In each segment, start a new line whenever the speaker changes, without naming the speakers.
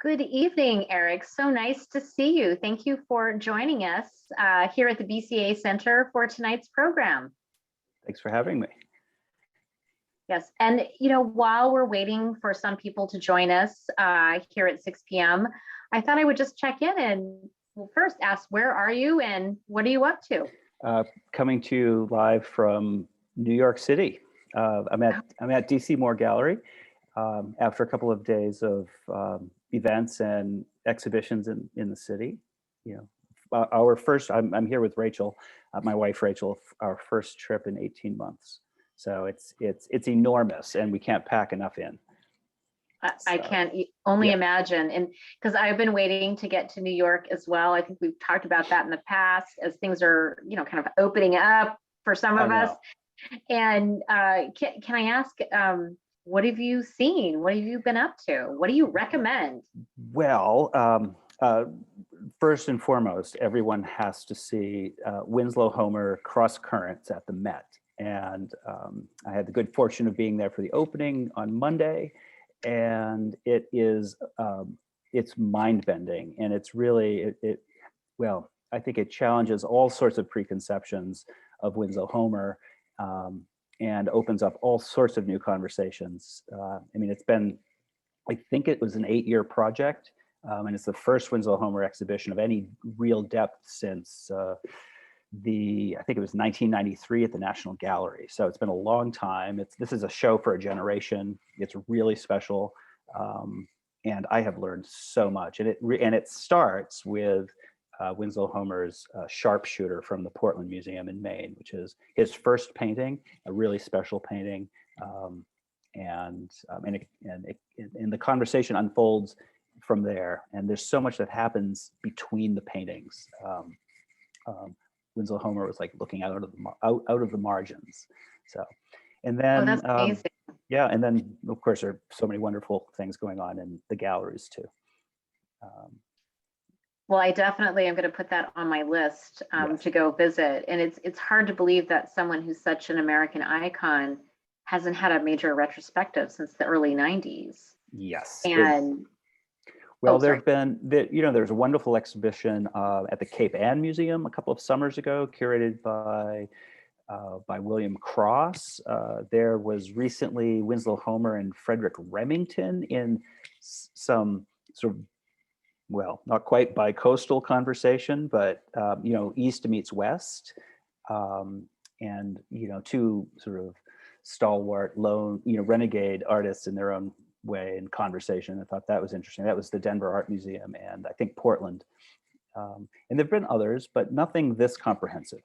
Good evening, Eric. So nice to see you. Thank you for joining us here at the BCA Center for tonight's program.
Thanks for having me.
Yes, and while we're waiting for some people to join us here at 6 p.m., I thought I would just check in and first ask, where are you and what are you up to?
Coming to you live from New York City. I'm at DC Moore Gallery after a couple of days of events and exhibitions in the city. Our first. I'm here with Rachel, my wife Rachel. Our first trip in 18 months. So it's enormous, and we can't pack enough in.
I can't only imagine. And because I've been waiting to get to New York as well. I think we've talked about that in the past as things are, kind of opening up for some of us. And can I ask, what have you seen? What have you been up to? What do you recommend?
Well, first and foremost, everyone has to see Winslow Homer Cross Currents at the Met. And I had the good fortune of being there for the opening on Monday. And it's mind-bending, and it's really I think it challenges all sorts of preconceptions of Winslow Homer, and opens up all sorts of new conversations. It's been, I think it was an 8-year project, and it's the first Winslow Homer exhibition of any real depth since I think it was 1993 at the National Gallery. So it's been a long time. This is a show for a generation. It's really special, and I have learned so much. And it starts with Winslow Homer's Sharpshooter from the Portland Museum in Maine, which is his first painting, a really special painting, and the conversation unfolds from there. And there's so much that happens between the paintings. Winslow Homer was like looking out of the margins. So, and then
that's amazing.
And then of course there are so many wonderful things going on in the galleries too.
Well, I definitely am going to put that on my list to go visit. And it's hard to believe that someone who's such an American icon hasn't had a major retrospective since the early 90s.
Yes.
And
there's a wonderful exhibition at the Cape Ann Museum a couple of summers ago, curated by William Cross. There was recently Winslow Homer and Frederick Remington in some sort of, not quite bi-coastal conversation, but East meets West, and two sort of stalwart, lone, renegade artists in their own way in conversation. I thought that was interesting. That was the Denver Art Museum and I think Portland. And there've been others, but nothing this comprehensive.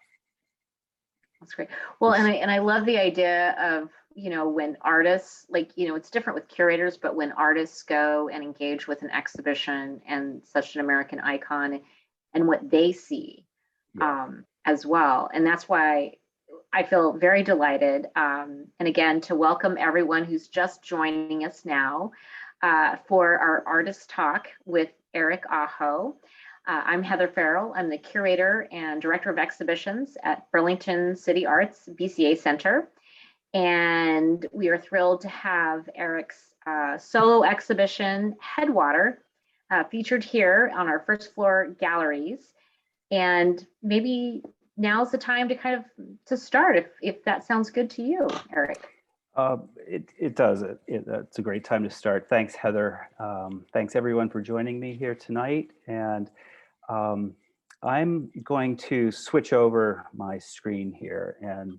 That's great. Well, and I love the idea of, when artists, it's different with curators, but when artists go and engage with an exhibition and such an American icon and what they see as well. And that's why I feel very delighted. And again, to welcome everyone who's just joining us now for our artist talk with Eric Aho. I'm Heather Farrell. I'm the curator and director of exhibitions at Burlington City Arts BCA Center. And we are thrilled to have Eric's solo exhibition, Headwater, featured here on our first floor galleries. And maybe now's the time to start, if that sounds good to you, Eric.
It does. It's a great time to start. Thanks, Heather. Thanks everyone for joining me here tonight. And I'm going to switch over my screen here. And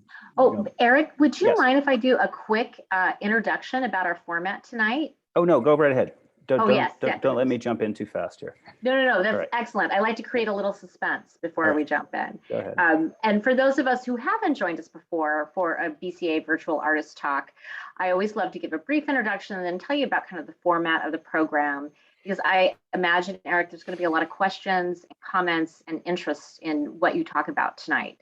Eric, would you mind if I do a quick introduction about our format tonight?
Oh no, go right ahead. Don't let me jump in too fast here.
No, that's excellent. I like to create a little suspense before we jump in.
Go ahead.
And for those of us who haven't joined us before for a BCA Virtual Artist Talk, I always love to give a brief introduction and then tell you about kind of the format of the program, because I imagine, Eric, there's going to be a lot of questions, comments, and interest in what you talk about tonight.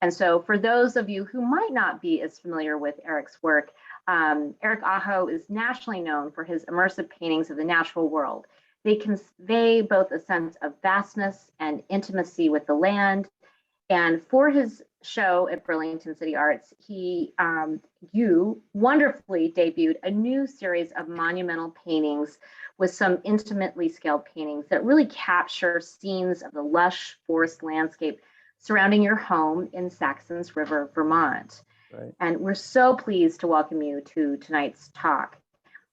And so for those of you who might not be as familiar with Eric's work, Eric Aho is nationally known for his immersive paintings of the natural world. They convey both a sense of vastness and intimacy with the land, And for his show at Burlington City Arts, you wonderfully debuted a new series of monumental paintings with some intimately scaled paintings that really capture scenes of the lush forest landscape surrounding your home in Saxons River, Vermont.
Right.
And we're so pleased to welcome you to tonight's talk.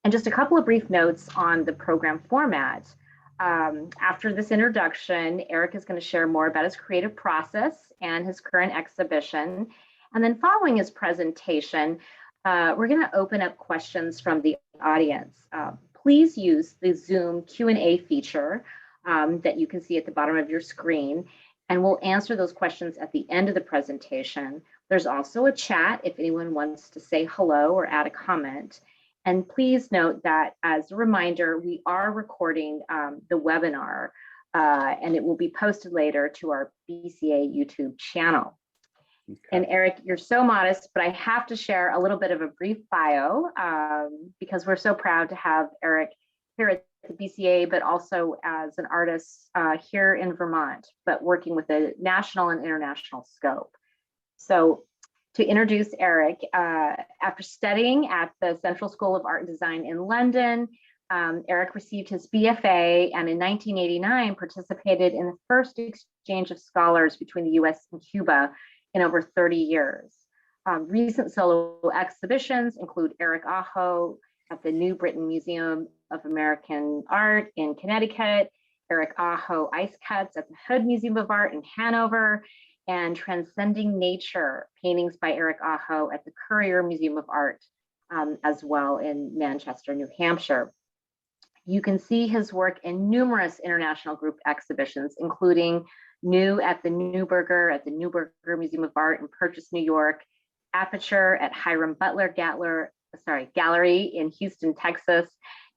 And just a couple of brief notes on the program format. After this introduction, Eric is going to share more about his creative process and his current exhibition. And then following his presentation, we're going to open up questions from the audience. Please use the Zoom Q&A feature that you can see at the bottom of your screen, and we'll answer those questions at the end of the presentation. There's also a chat if anyone wants to say hello or add a comment. And please note that as a reminder, we are recording the webinar and it will be posted later to our BCA YouTube channel. Okay. And Eric, you're so modest, but I have to share a little bit of a brief bio because we're so proud to have Eric here at the BCA, but also as an artist here in Vermont, but working with a national and international scope. So to introduce Eric, after studying at the Central School of Art and Design in London, Eric received his BFA and in 1989 participated in the first exchange of scholars between the US and Cuba in over 30 years. Recent solo exhibitions include Eric Aho at the New Britain Museum of American Art in Connecticut, Eric Aho Ice Cuts at the Hood Museum of Art in Hanover, and Transcending Nature, paintings by Eric Aho at the Currier Museum of Art, as well in Manchester, New Hampshire. You can see his work in numerous international group exhibitions, including New at the Neuberger Museum of Art in Purchase, New York, Aperture at Hiram Butler Gallery in Houston, Texas,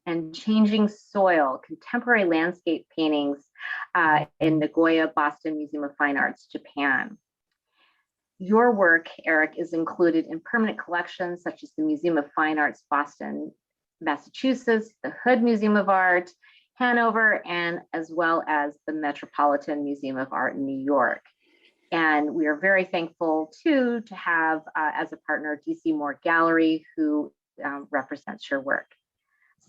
and Changing Soil, contemporary landscape paintings in Nagoya, Boston Museum of Fine Arts, Japan. Your work, Eric, is included in permanent collections such as the Museum of Fine Arts, Boston, Massachusetts, the Hood Museum of Art, Hanover, and as well as the Metropolitan Museum of Art in New York. And we are very thankful too to have as a partner DC Moore Gallery, who represents your work.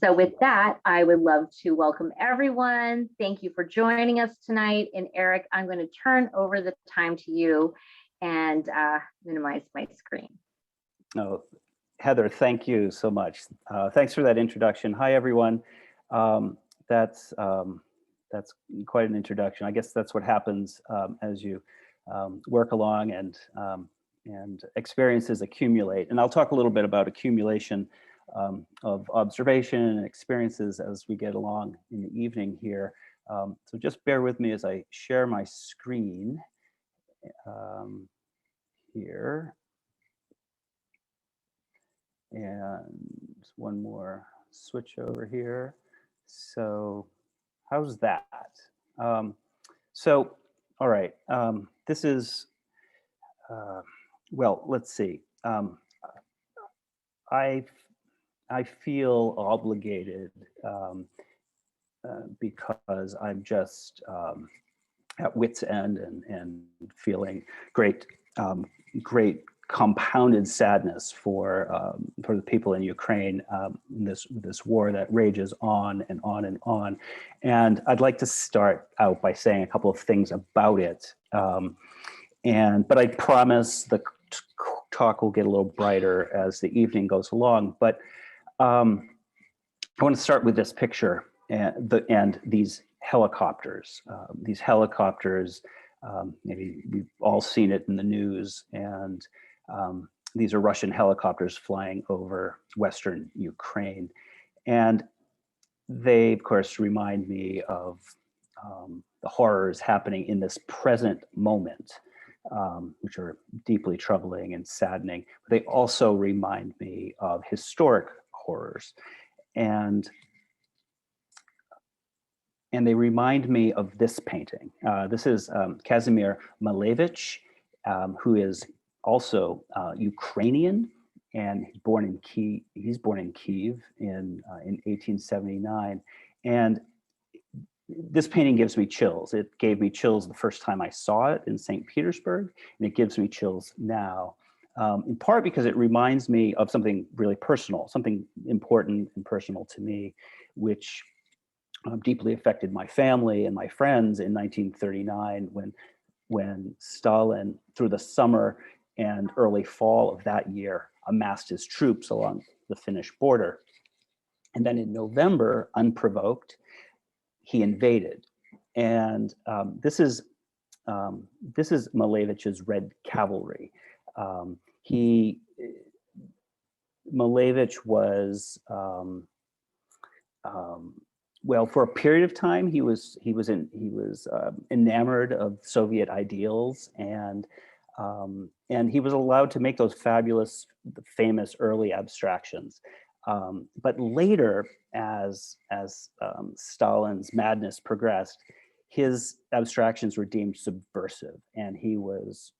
So with that, I would love to welcome everyone. Thank you for joining us tonight. And Eric, I'm going to turn over the time to you and minimize my screen.
Oh, Heather, thank you so much. Thanks for that introduction. Hi, everyone. That's quite an introduction. I guess that's what happens as you work along and experiences accumulate. And I'll talk a little bit about accumulation of observation and experiences as we get along in the evening here. So just bear with me as I share my screen here. And one more switch over here. So how's that? All right, this is, well, let's see. I feel obligated because I'm just at wit's end and feeling great compounded sadness for the people in Ukraine, this war that rages on and on and on. And I'd like to start out by saying a couple of things about it. But I promise the talk will get a little brighter as the evening goes along. But I want to start with this picture and these helicopters. Maybe we've all seen it in the news, and these are Russian helicopters flying over Western Ukraine. And they, of course, remind me of the horrors happening in this present moment, which are deeply troubling and saddening. But they also remind me of historic horrors. And they remind me of this painting. This is Kazimir Malevich, who is also Ukrainian, and he's born in Kiev in 1879. And this painting gives me chills. It gave me chills the first time I saw it in St. Petersburg, and it gives me chills now, in part because it reminds me of something really personal, something important and personal to me, which deeply affected my family and my friends in 1939 when Stalin, through the summer and early fall of that year, amassed his troops along the Finnish border. And then in November, unprovoked, he invaded. And this is Malevich's Red Cavalry. He Malevich was well, for a period of time, he was enamored of Soviet ideals, and he was allowed to make those fabulous, famous early abstractions. But later, as Stalin's madness progressed, his abstractions were deemed subversive, and he was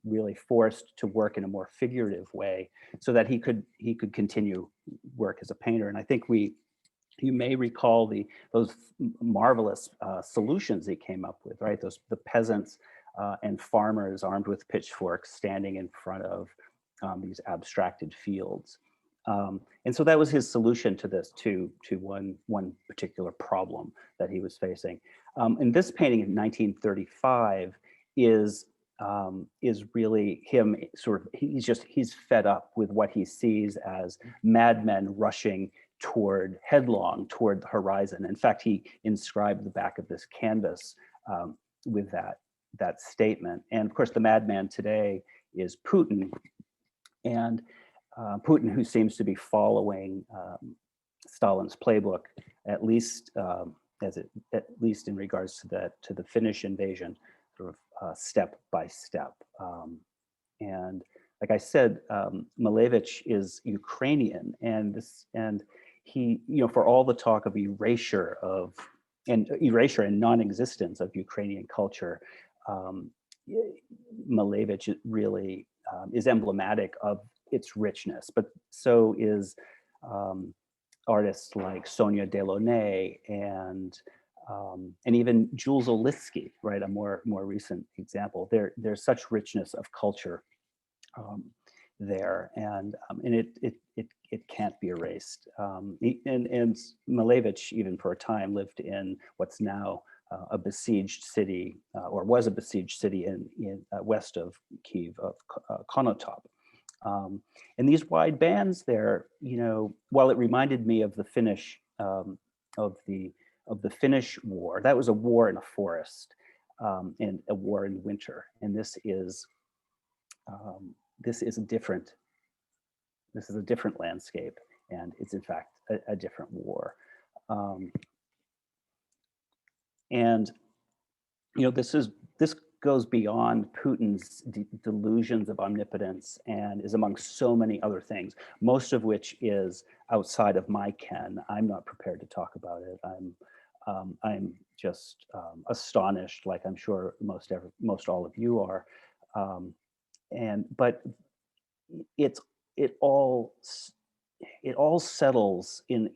really forced to work in a more figurative way so that he could continue work as a painter. And I think you may recall those marvelous solutions he came up with, right? The peasants and farmers armed with pitchforks standing in front of these abstracted fields. And so that was his solution to this, to one particular problem that he was facing. And this painting in 1935 is really him sort of, he's fed up with what he sees as madmen rushing headlong toward the horizon. In fact, he inscribed the back of this canvas with that statement. And of course, the madman today is Putin, and Putin, who seems to be following Stalin's playbook, at least in regards to the Finnish invasion, sort of step by step. And like I said, Malevich is Ukrainian, and he, for all the talk of erasure and non-existence of Ukrainian culture, Malevich really is emblematic of its richness. But so is artists like Sonia Delaunay and even Jules Olitsky, right? A more recent example. There's such richness of culture there, and it can't be erased. And Malevich, even for a time, lived in what's now a besieged city, or was a besieged city in west of Kyiv, of Konotop. And these wide bands there, while it reminded me of the Finnish of the Finnish war, that was a war in a forest, and a war in winter, and this is a different landscape, and it's in fact a different war. And this goes beyond Putin's delusions of omnipotence and is among so many other things, most of which is outside of my ken. I'm not prepared to talk about it. I'm just astonished, like I'm sure most all of you are. But it all settles in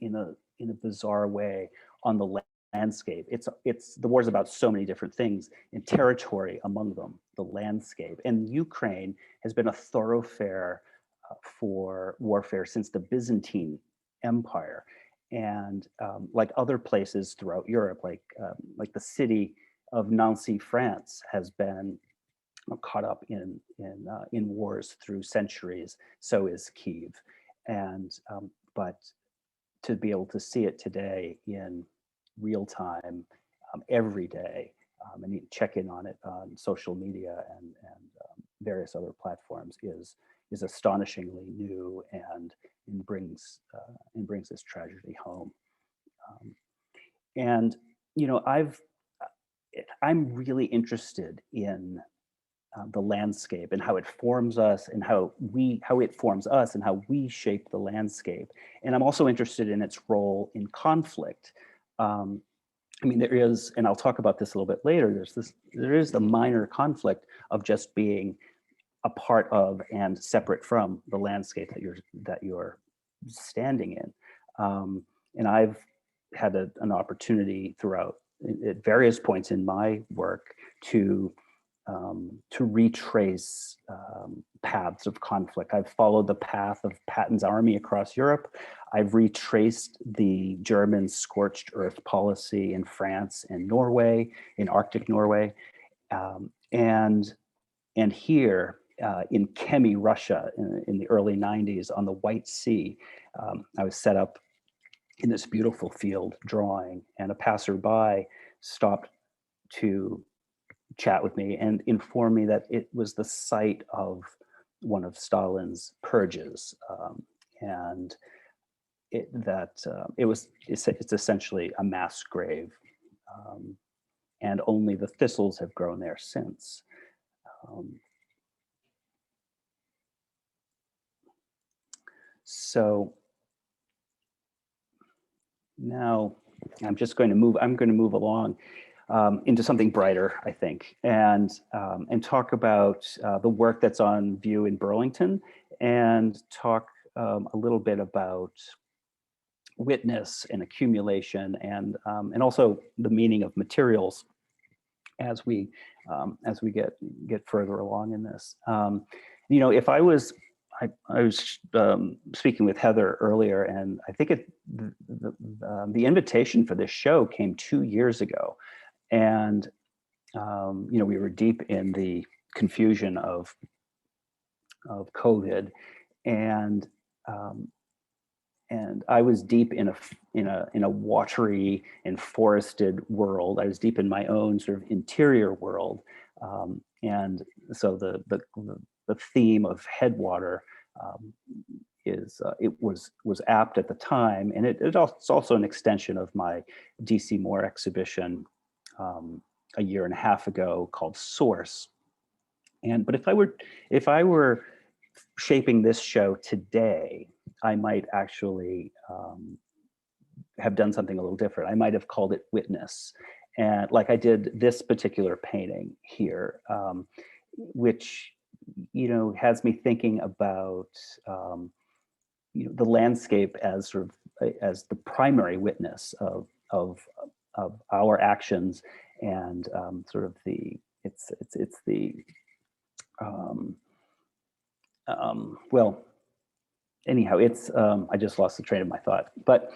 a bizarre way on the landscape. The war's about so many different things, and territory among them, the landscape. And Ukraine has been a thoroughfare for warfare since the Byzantine Empire. And like other places throughout Europe, like the city of Nancy, France, has been caught up in wars through centuries. So is Kyiv, and but to be able to see it today in real time, every day, and you check in on it on social media and various other platforms is astonishingly new, and brings this tragedy home. And I'm really interested in the landscape and how it forms us, and how it forms us and how we shape the landscape. And I'm also interested in its role in conflict. There is, and I'll talk about this a little bit later, there is the minor conflict of just being a part of and separate from the landscape that you're standing in. And had an opportunity throughout at various points in my work to retrace paths of conflict. I've followed the path of Patton's army across Europe. I've retraced the German scorched earth policy in France and Norway, in Arctic Norway, and here in Kemi, Russia, in the early 90s on the White Sea. I was set up in this beautiful field drawing, and a passerby stopped to chat with me and informed me that it was the site of one of Stalin's purges, and it's essentially a mass grave, and only the thistles have grown there since. So now I'm going to move along into something brighter, I think, and talk about the work that's on view in Burlington, and talk a little bit about witness and accumulation, and also the meaning of materials as we get further along in this. If I was speaking with Heather earlier, and I think the invitation for this show came 2 years ago, and we were deep in the confusion of COVID, and I was deep in a watery and forested world. I was deep in my own sort of interior world, and so the theme of Headwater was apt at the time, and it's also an extension of my DC Moore exhibition a year and a half ago called Source. But if I were shaping this show today, I might actually have done something a little different. I might have called it Witness, and like I did this particular painting here, which has me thinking about the landscape as sort of as the primary witness of our actions, and sort of well, anyhow, I just lost the train of my thought, but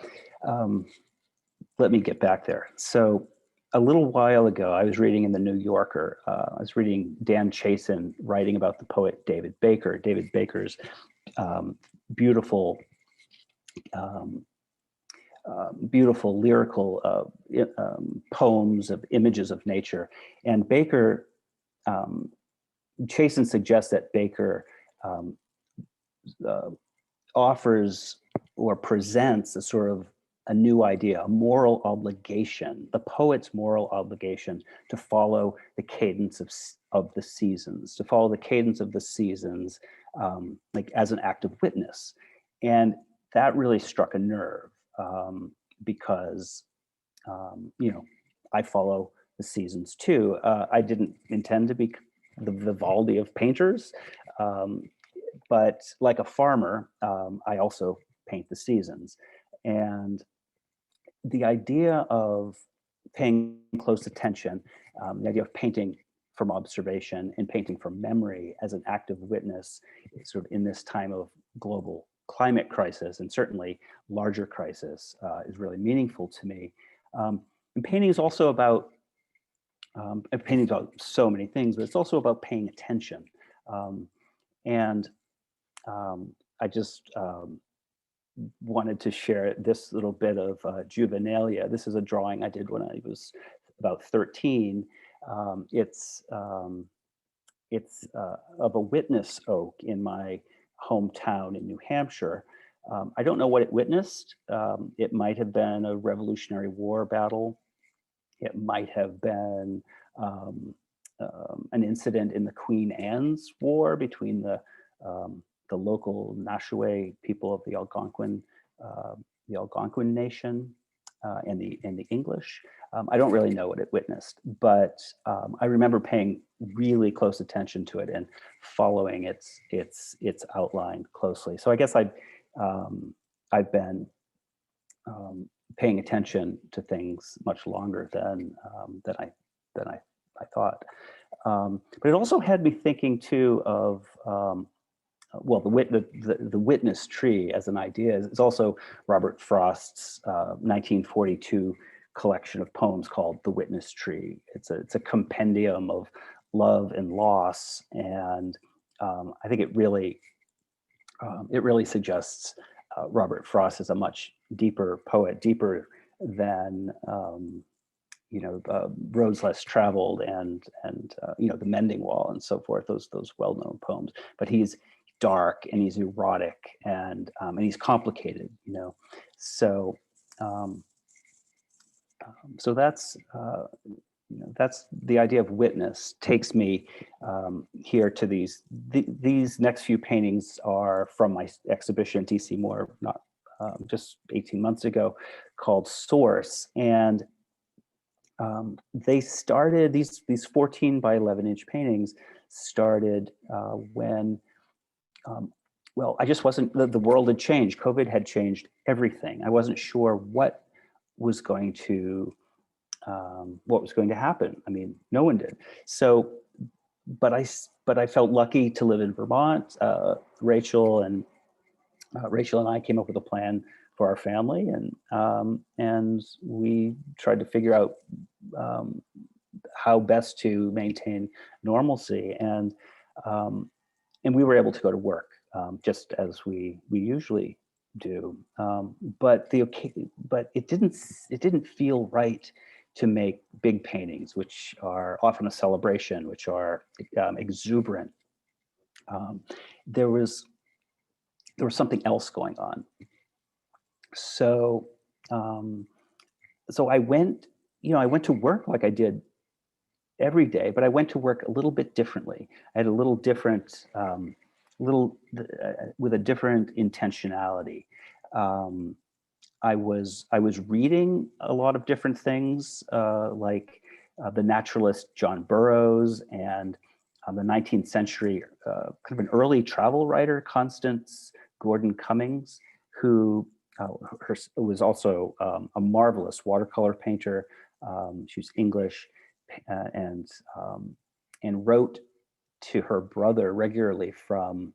let me get back there. So a little while ago, I was reading in the New Yorker, I was reading Dan Chasen writing about the poet David Baker. David Baker's beautiful lyrical poems of images of nature. And Baker, Chasen suggests that Baker offers or presents a sort of a new idea, a moral obligation, the poet's moral obligation to follow the cadence of the seasons, like as an act of witness. And that really struck a nerve, because, I follow the seasons too. I didn't intend to be the Vivaldi of painters, but like a farmer, I also paint the seasons. And the idea of paying close attention, the idea of painting from observation and painting from memory as an act of witness, sort of in this time of global climate crisis, and certainly larger crisis, is really meaningful to me. And painting is also about, painting is about so many things, but it's also about paying attention. I just wanted to share this little bit of juvenilia. This is a drawing I did when I was about 13. It's of a witness oak in my hometown in New Hampshire. I don't know what it witnessed. It might have been a Revolutionary War battle. It might have been an incident in the Queen Anne's War between the local Nashaway people of the Algonquin Nation and the English. I don't really know what it witnessed, but I remember paying really close attention to it and following its outline closely. So I guess I've been paying attention to things much longer than I thought. But it also had me thinking too of well, the witness tree as an idea is also Robert Frost's 1942 collection of poems called The Witness Tree. It's a compendium of love and loss, and I think it really suggests Robert Frost is a much deeper poet, deeper than Roads Less Traveled and The Mending Wall and so forth. Those well-known poems, but he's dark and he's erotic and he's complicated. So so that's the idea of witness takes me here to these next few paintings are from my exhibition at DC Moore, not just 18 months ago, called Source. And they started, these 14 by 11 inch paintings started when, well, I just wasn't, the world had changed. COVID had changed everything. I wasn't sure what was going to happen. I mean, no one did. So, but I felt lucky to live in Vermont. Rachel and I came up with a plan for our family, and we tried to figure out how best to maintain normalcy, and we were able to go to work just as we usually do. But it didn't feel right to make big paintings, which are often a celebration, which are exuberant. There was something else going on. So I went to work like I did every day, but I went to work a little bit differently. I had a little different, with a different intentionality. I was reading a lot of different things, like the naturalist John Burroughs, and the 19th century kind of an early travel writer, Constance Gordon Cummings, who was also a marvelous watercolor painter. She was English, and wrote to her brother regularly from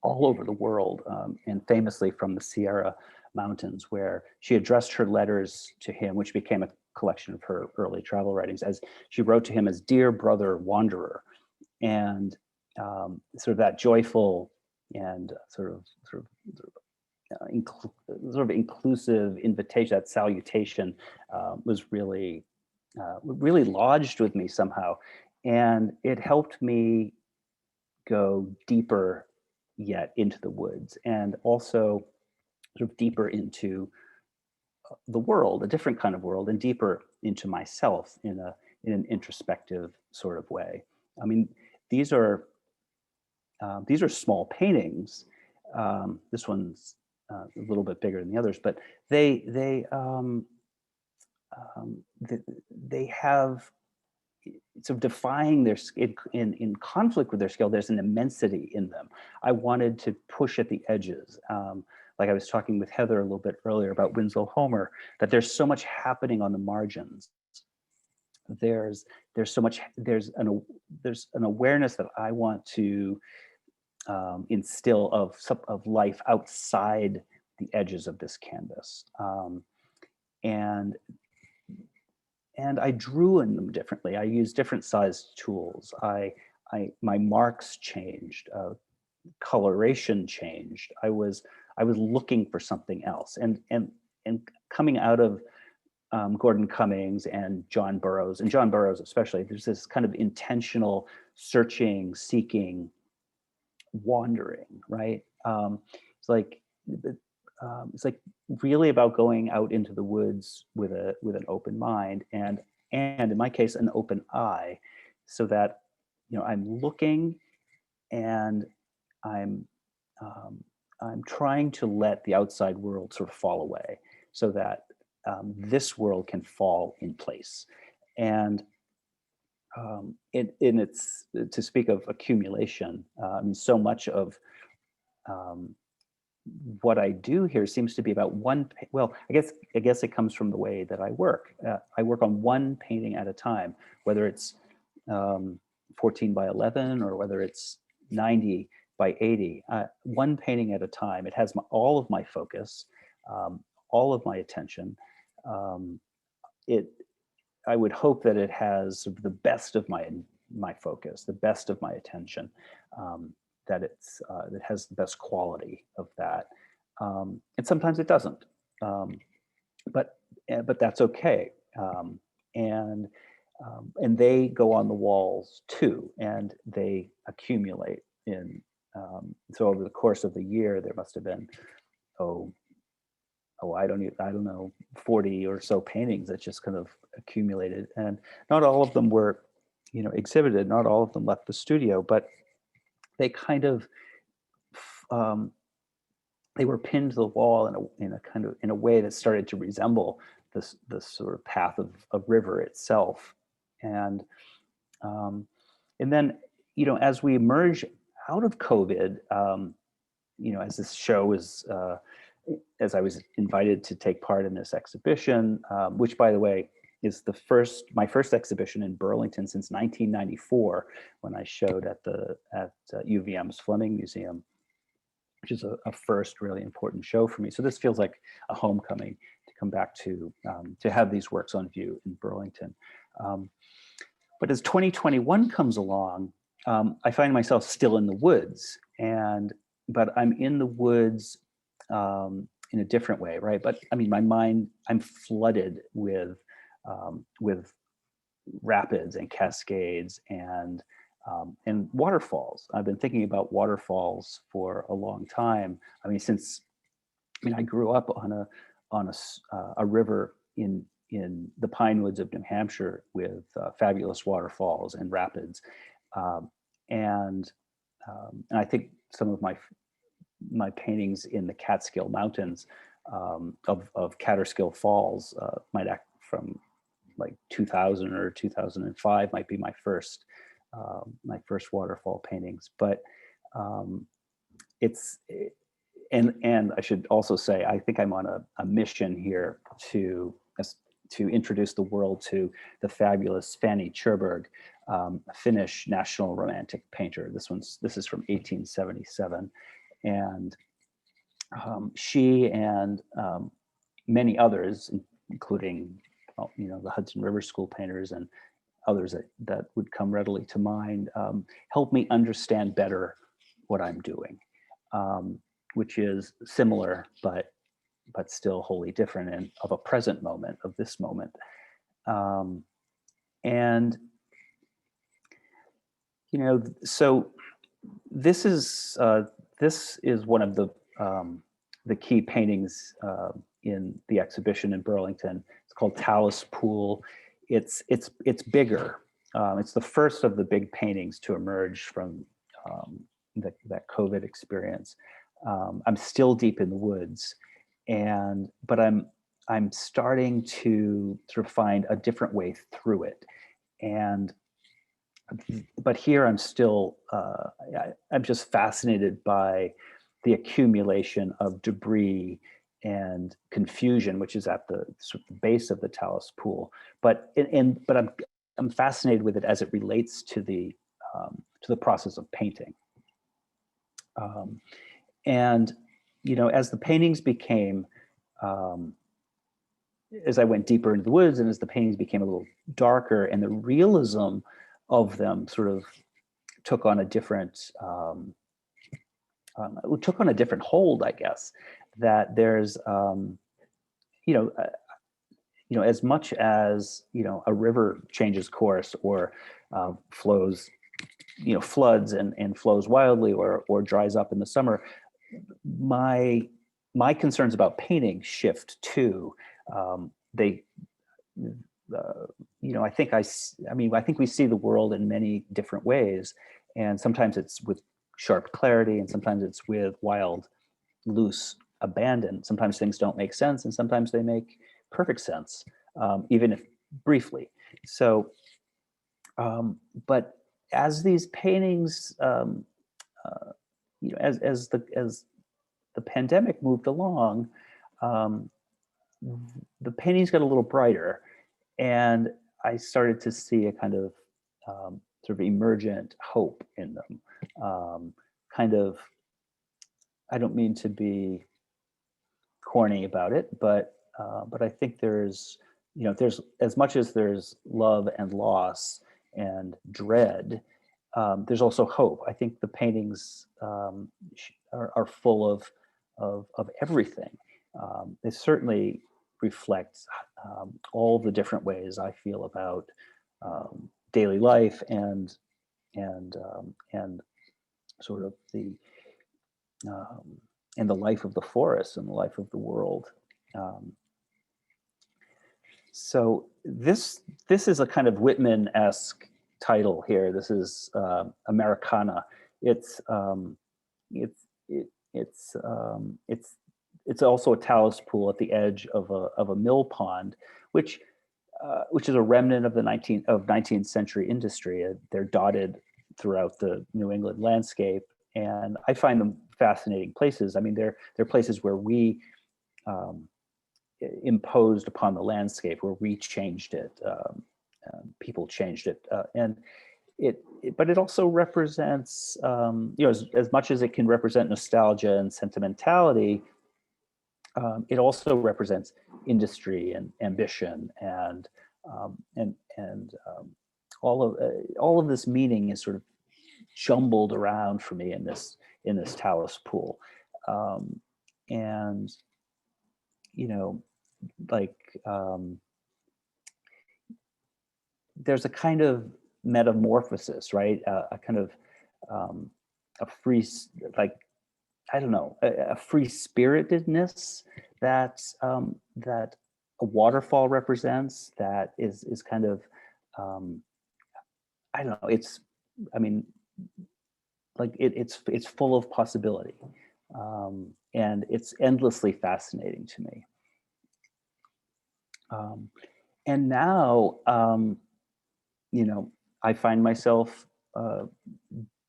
all over the world, and famously from the Sierra Mountains, where she addressed her letters to him, which became a collection of her early travel writings, as she wrote to him as "Dear Brother Wanderer," and sort of that joyful and sort of inclusive invitation, that salutation, was really lodged with me somehow, and it helped me go deeper yet into the woods, and also sort of deeper into the world, a different kind of world, and deeper into myself in an introspective sort of way. I mean, these are small paintings. This one's a little bit bigger than the others, but they have, sort of defying their in conflict with their scale. There's an immensity in them. I wanted to push at the edges. Like I was talking with Heather a little bit earlier about Winslow Homer, that there's so much happening on the margins. There's an awareness that I want to instill of life outside the edges of this canvas, and I drew in them differently. I used different sized tools. My marks changed, coloration changed. I was looking for something else, and coming out of Gordon Cummings and John Burroughs especially, there's this kind of intentional searching, seeking, wandering, right? It's like really about going out into the woods with an open mind, and in my case, an open eye, so that I'm looking, and I'm trying to let the outside world sort of fall away, so that this world can fall in place. And it's, to speak of accumulation, I mean, so much of what I do here seems to be about well, I guess it comes from the way that I work. I work on one painting at a time, whether it's 14 by 11 or whether it's 90 by 80, one painting at a time. It has all of my focus, all of my attention. Um, I would hope that it has sort of the best of my focus, the best of my attention, that it has the best quality of that. And sometimes it doesn't, but that's okay. And and they go on the walls too, and they accumulate in. So over the course of the year, there must have been, oh, I don't know, 40 or so paintings that just kind of accumulated, and not all of them were, exhibited. Not all of them left the studio, but they kind of, um, they were pinned to the wall in a way that started to resemble this sort of path of river itself, and um, and then, as we emerge out of COVID, as this show is, as I was invited to take part in this exhibition, which, by the way, is my first exhibition in Burlington since 1994, when I showed at UVM's Fleming Museum, which is a first really important show for me. So this feels like a homecoming to come back to have these works on view in Burlington. But as 2021 comes along, I find myself still in the woods, but I'm in the woods in a different way, right? But I mean, my mind, I'm flooded with rapids and cascades and waterfalls. I've been thinking about waterfalls for a long time. I mean, I grew up on a river in the pine woods of New Hampshire with fabulous waterfalls and rapids, and I think some of my paintings in the Catskill Mountains of Catterskill Falls might act from like 2000 or 2005 might be my first waterfall paintings. But and I should also say, I think I'm on a mission here to introduce the world to the fabulous Fanny Cherbourg, a Finnish national romantic painter. This is from 1877, and she and many others, including the Hudson River School painters and others that would come readily to mind, help me understand better what I'm doing, which is similar but still wholly different and of a present moment, of this moment. And so this is one of the key paintings in the exhibition in Burlington. It's called Talus Pool. It's bigger. It's the first of the big paintings to emerge from that COVID experience. I'm still deep in the woods, but I'm starting to sort of find a different way through it. But here I'm still, I'm just fascinated by the accumulation of debris and confusion, which is at the sort of base of the Talus Pool. But I'm fascinated with it as it relates to the process of painting. And as the paintings became, as I went deeper into the woods, and as the paintings became a little darker, and the realism of them sort of took on a different hold, I guess. That there's as much as a river changes course or flows, floods and flows wildly or dries up in the summer, my concerns about painting shift too. I think we see the world in many different ways, and sometimes it's with sharp clarity, and sometimes it's with wild, loose abandon. Sometimes things don't make sense, and sometimes they make perfect sense, even if briefly. So, but as these paintings, as the the pandemic moved along, um, the paintings got a little brighter, and I started to see a kind of sort of emergent hope in them. Kind of, I don't mean to be corny about it, but I think there's, there's, as much as there's love and loss and dread, there's also hope. I think the paintings are full of everything. They certainly reflect all the different ways I feel about daily life and sort of the and the life of the forest and the life of the world. Um, so this is a kind of Whitman-esque title here. This is Americana. It's it's it, it's also a talus pool at the edge of a mill pond, which is a remnant of the 19th century industry. They're dotted throughout the New England landscape, and I find them fascinating places. I mean, they're places where we imposed upon the landscape, where we changed it. People changed it, and but it also represents, as much as it can represent nostalgia and sentimentality, it also represents industry and ambition and all of this meaning is sort of jumbled around for me in this talus pool, and like there's a kind of metamorphosis, right? A kind of a free, like, I don't know, a free spiritedness that that a waterfall represents. That is kind of I don't know. I mean, like it's full of possibility, and it's endlessly fascinating to me. And now, I find myself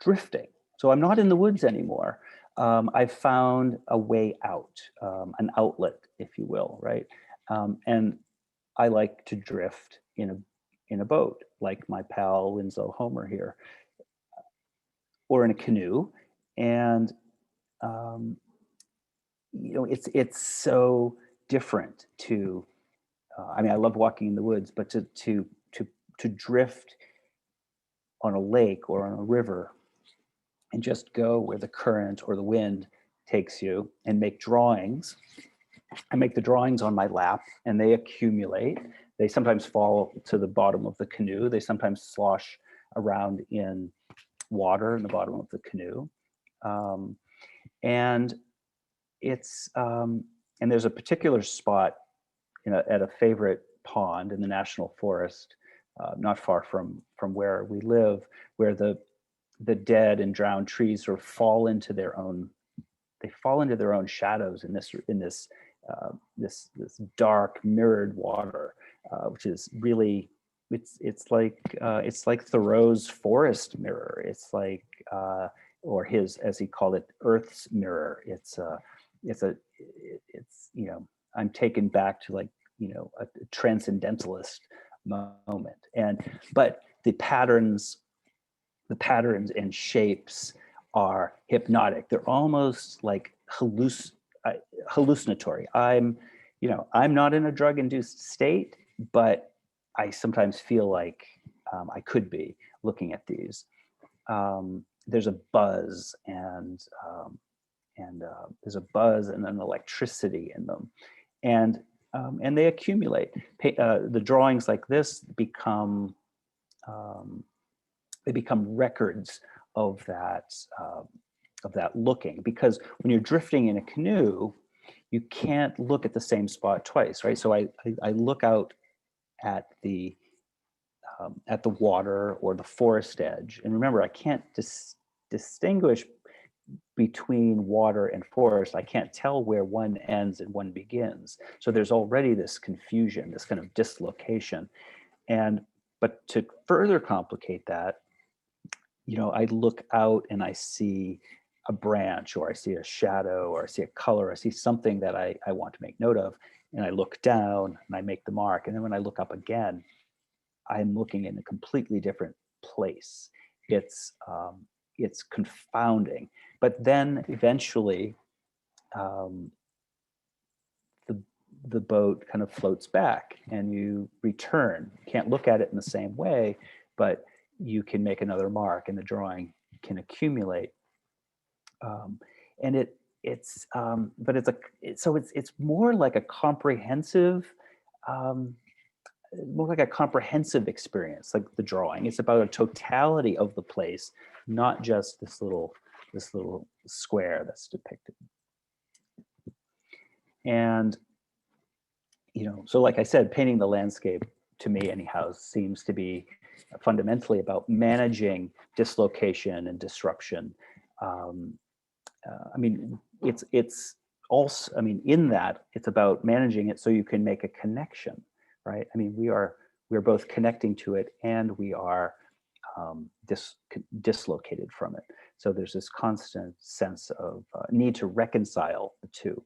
drifting. So I'm not in the woods anymore. I've found a way out, an outlet, if you will, right? And I like to drift in a boat, like my pal Winslow Homer here, or in a canoe. And it's so different to. I mean, I love walking in the woods, but to drift on a lake or on a river and just go where the current or the wind takes you and make drawings. I make the drawings on my lap and they accumulate. They sometimes fall to the bottom of the canoe. They sometimes slosh around in water in the bottom of the canoe. And there's a particular spot at a favorite pond in the national forest, not far from where we live, where the dead and drowned trees sort of fall into their own shadows in this dark mirrored water, which is really it's like Thoreau's forest mirror. It's like or his, as he called it, Earth's mirror. I'm taken back to a transcendentalist moment, but the patterns and shapes are hypnotic. They're almost like hallucinatory. I'm not in a drug-induced state, but I sometimes feel like I could be looking at these. There's a buzz and there's a buzz and an electricity in them, and they accumulate. The drawings like this become records of that looking, because when you're drifting in a canoe, you can't look at the same spot twice, right? So I look out at the water or the forest edge, and remember, I can't distinguish between water and forest. I can't tell where one ends and one begins. So there's already this confusion, this kind of dislocation. But to further complicate that, I look out and I see a branch, or I see a shadow, or I see a color, I see something that I want to make note of, and I look down and I make the mark. And then when I look up again, I'm looking in a completely different place. It's confounding. But then eventually, um, the boat kind of floats back and you return. You can't look at it in the same way, but you can make another mark and the drawing can accumulate. And it's more like a comprehensive, more like a comprehensive experience, like the drawing. It's about a totality of the place, not just this little square that's depicted. And so like I said, painting the landscape, to me anyhow, seems to be fundamentally about managing dislocation and disruption. I mean, it's also, I mean, in that, it's about managing it so you can make a connection, right? I mean, we're both connecting to it and we are dislocated from it. So there's this constant sense of need to reconcile the two.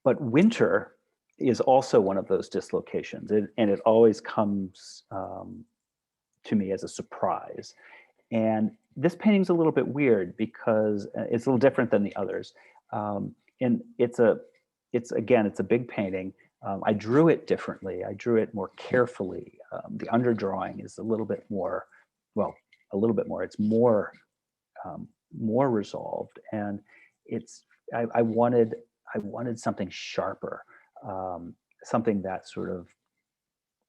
But winter is also one of those dislocations, and it always comes to me as a surprise. And this painting's a little bit weird because it's a little different than the others. And it's a big painting. I drew it differently. I drew it more carefully. The underdrawing is a little bit more, it's more resolved. And I wanted something sharper, something that sort of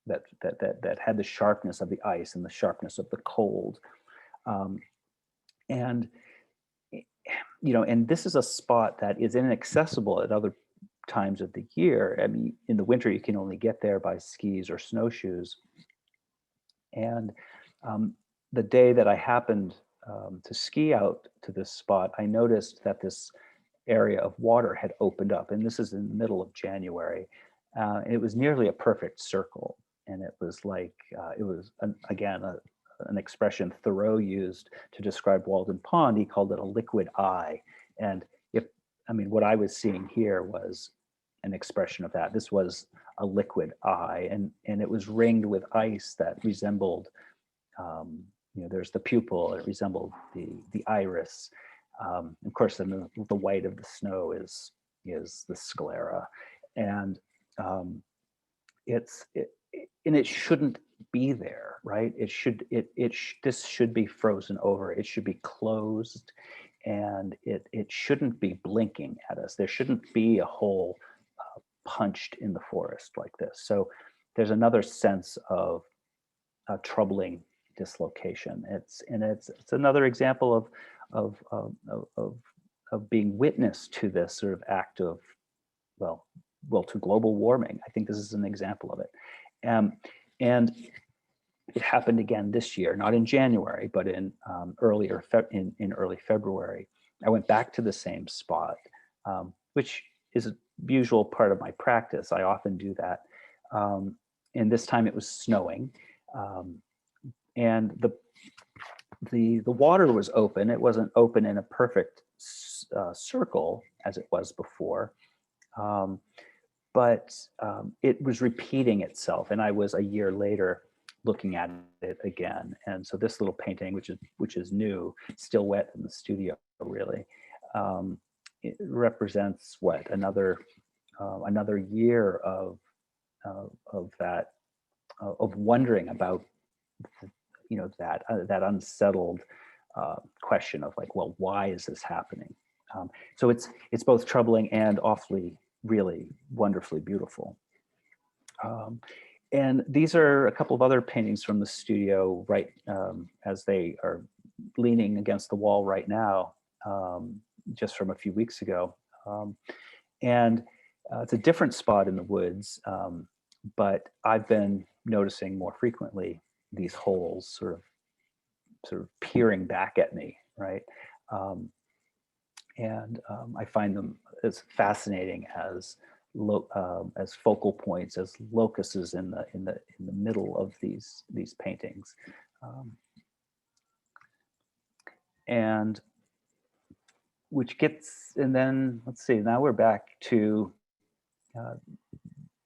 that had the sharpness of the ice and the sharpness of the cold. And and this is a spot that is inaccessible at other times of the year. I mean, in the winter, you can only get there by skis or snowshoes. And the day that I happened to ski out to this spot, I noticed that this area of water had opened up, and this is in the middle of January. And it was nearly a perfect circle. And it was like, it was, an expression Thoreau used to describe Walden Pond. He called it a liquid eye. And what I was seeing here was an expression of that. This was a liquid eye, and it was ringed with ice that resembled, there's the pupil, it resembled the iris. Of course, then the white of the snow is the sclera. And it shouldn't be there, right? This should be frozen over. It should be closed, and it shouldn't be blinking at us. There shouldn't be a hole punched in the forest like this. So there's another sense of troubling dislocation. It's another example of being witness to this sort of act of, to global warming. I think this is an example of it. And it happened again this year, not in January, but in early February. I went back to the same spot, which is a usual part of my practice. I often do that. And this time it was snowing, and the water was open. It wasn't open in a perfect circle as it was before. But it was repeating itself, and I was a year later looking at it again. And so this little painting, which is new, still wet in the studio, really, it represents another year of wondering about that unsettled question of like, well, why is this happening? So it's both troubling and awfully, really wonderfully beautiful. And these are a couple of other paintings from the studio, right, as they are leaning against the wall right now, just from a few weeks ago. And it's a different spot in the woods, but I've been noticing more frequently these holes sort of peering back at me, right? And I find them as fascinating as focal points, as locuses in the middle of these paintings. And which gets, and then let's see, now we're uh,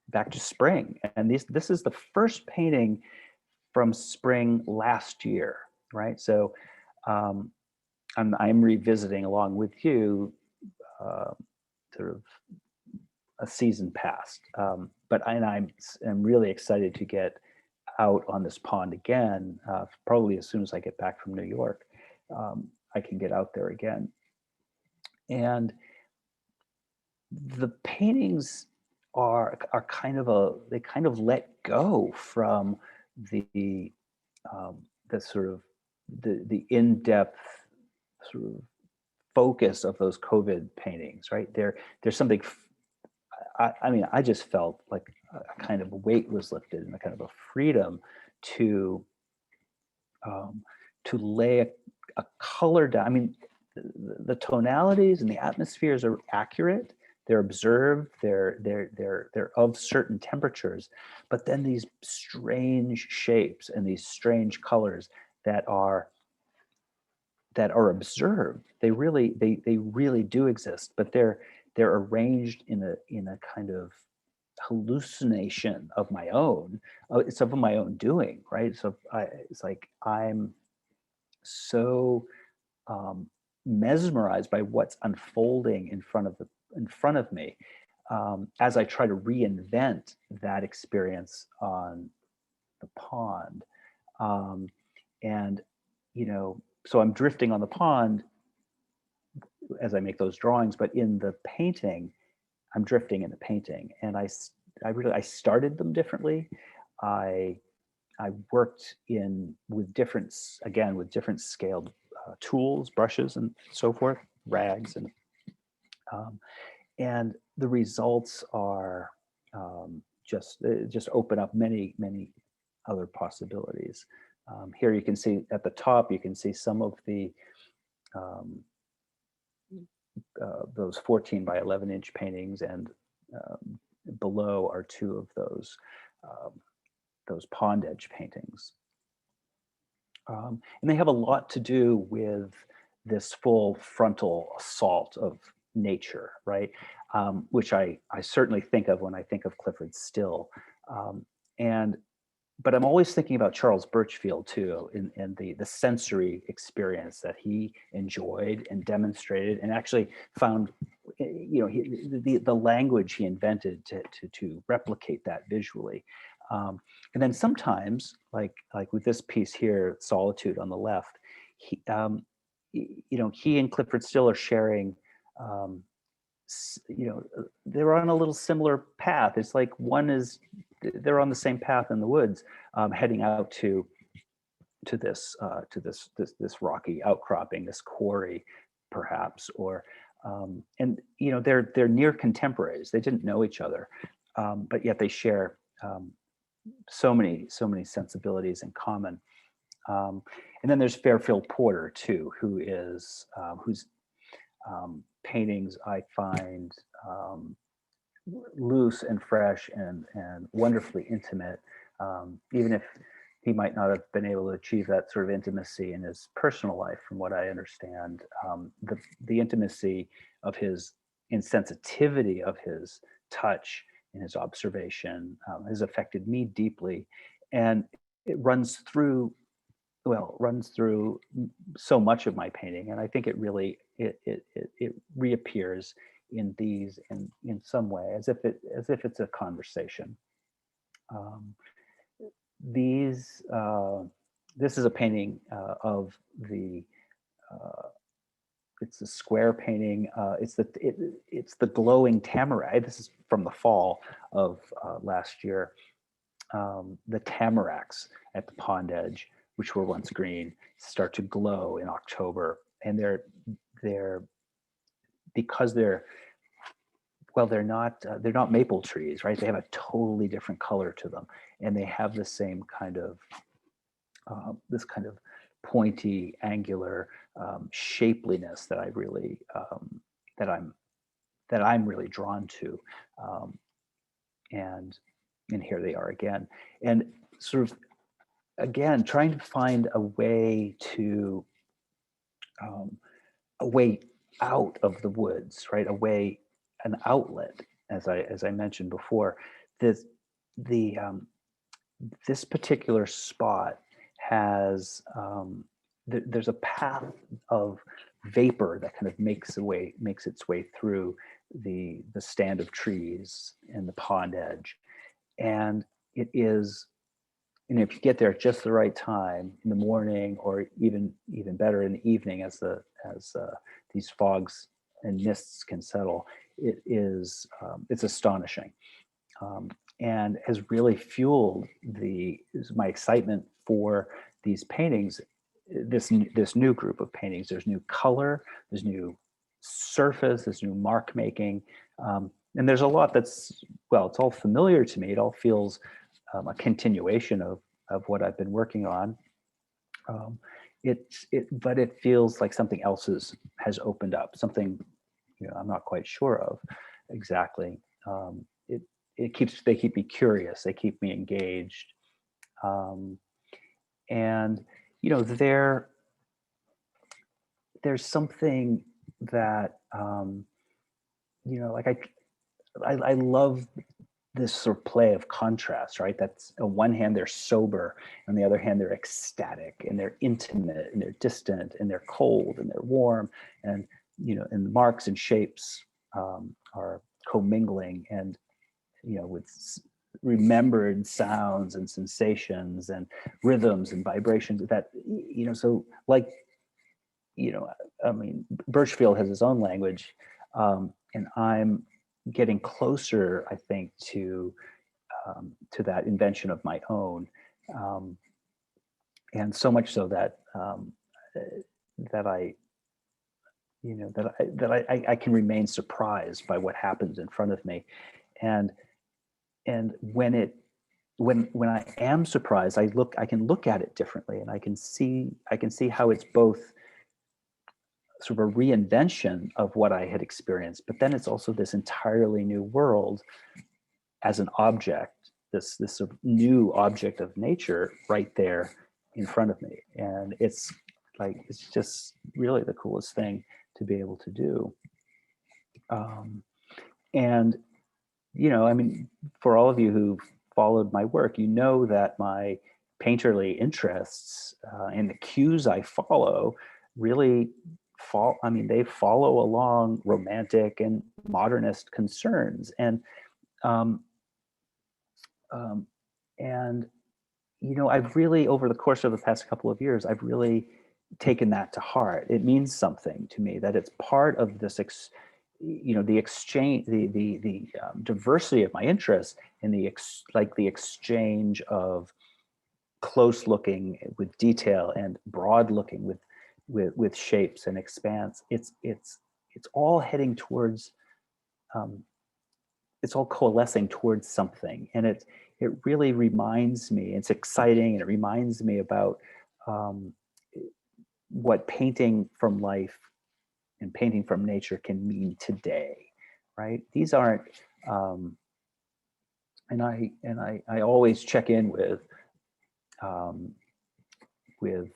back to spring. And this is the first painting from spring last year, right? So um, I'm revisiting along with you uh, sort of a season past. But I'm really excited to get out on this pond again, probably as soon as I get back from New York. I can get out there again. And the paintings are kind of they kind of let go from the sort of the in-depth sort of focus of those COVID paintings, right? There's something, I mean, I just felt like a kind of weight was lifted and a kind of a freedom to lay a color down. I mean, the tonalities and the atmospheres are accurate. They're observed. They're of certain temperatures, but then these strange shapes and these strange colors that are observed. They really do exist, but they're arranged in a kind of hallucination of my own. It's of my own doing, right? So it's like I'm so mesmerized by what's unfolding in front of me, as I try to reinvent that experience on the pond. And so I'm drifting on the pond as I make those drawings, but in the painting, I'm drifting in the painting, and I started them differently. I worked with different scaled tools, brushes, and so forth, rags, and the results are just open up many other possibilities. Here you can see at the top, you can see some of the those 14 by 11 inch paintings, and below are two of those pond edge paintings. And they have a lot to do with this full frontal assault of nature, right? Which I certainly think of when I think of Clyfford Still. But I'm always thinking about Charles Birchfield too, and the sensory experience that he enjoyed and demonstrated, and actually found, the language he invented to replicate that visually. And then sometimes, like with this piece here, Solitude on the left, he and Clyfford Still are sharing. They're on a little similar path. It's like they're on the same path in the woods, heading out to this rocky outcropping, this quarry, perhaps, or and they're near contemporaries. They didn't know each other, but yet they share so many sensibilities in common. And then there's Fairfield Porter too, whose paintings I find loose and fresh and wonderfully intimate, even if he might not have been able to achieve that sort of intimacy in his personal life, from what I understand. The intimacy of his insensitivity of his touch and his observation has affected me deeply, and it runs through so much of my painting, and I think it really it reappears in these in some way, as if it's a conversation. This is a painting of the it's a square painting. It's the glowing tamarack. This is from the fall of last year. The tamaracks at the pond edge, which were once green, start to glow in October, and they're because they're not maple trees, right? They have a totally different color to them, and they have the same kind of this kind of pointy, angular shapeliness that I really that I'm really drawn to, and here they are again, and sort of again trying to find a way out of the woods, right? Away, an outlet, as I mentioned before. This the this particular spot has there's a path of vapor that kind of makes its way through the stand of trees and the pond edge, and it is, and if you get there at just the right time in the morning, or even better in the evening, as these fogs and mists can settle, it is it's astonishing, um, and has really fueled my excitement for these paintings. This new group of paintings. There's new color, there's new surface, there's new mark making, and there's a lot that's, well, it's all familiar to me. It all feels a continuation of what I've been working on. Um, but it feels like something else has opened up. Something, I'm not quite sure of exactly. They keep me curious. They keep me engaged, and there's something that like I love this sort of play of contrast, right? That's on one hand they're sober, on the other hand they're ecstatic, and they're intimate, and they're distant, and they're cold, and they're warm, and and the marks and shapes are commingling, and with remembered sounds and sensations and rhythms and vibrations that so like I mean, Birchfield has his own language, and I'm getting closer, I think, to that invention of my own, and so much so that that I I can remain surprised by what happens in front of me, and when I am surprised, I can look at it differently, and I can see how it's both sort of a reinvention of what I had experienced, but then it's also this entirely new world as an object, this sort of new object of nature right there in front of me. And it's just really the coolest thing to be able to do. And, I mean, for all of you who've followed my work, that my painterly interests and the cues I follow really they follow along romantic and modernist concerns. And um, um, and I've really, over the course of the past couple of years, I've really taken that to heart. It means something to me that it's part of this the exchange, the diversity of my interests, and the exchange of close looking with detail and broad looking with shapes and expanse. It's all heading towards it's all coalescing towards something, and it really reminds me, it's exciting, and it reminds me about what painting from life and painting from nature can mean today, right? These aren't and I always check in with with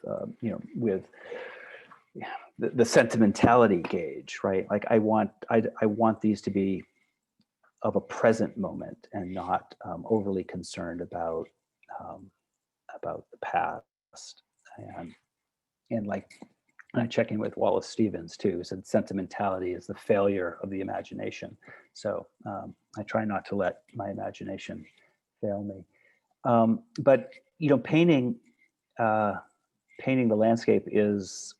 the sentimentality gauge, right? Like I want these to be of a present moment, and not overly concerned about the past. And like, I check in with Wallace Stevens too, who said sentimentality is the failure of the imagination. So I try not to let my imagination fail me. But painting the landscape is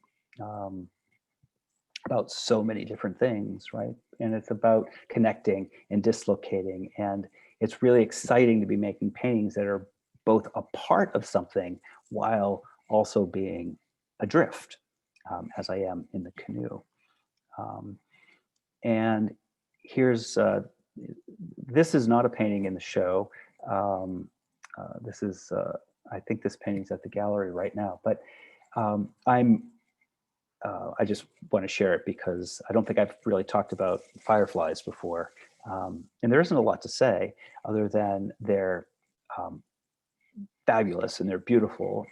about so many different things, right? And it's about connecting and dislocating. And it's really exciting to be making paintings that are both a part of something while also being adrift, as I am in the canoe. And here's, this is not a painting in the show. This is, I think this painting's at the gallery right now, but I just want to share it because I don't think I've really talked about fireflies before. And there isn't a lot to say other than they're fabulous and they're beautiful.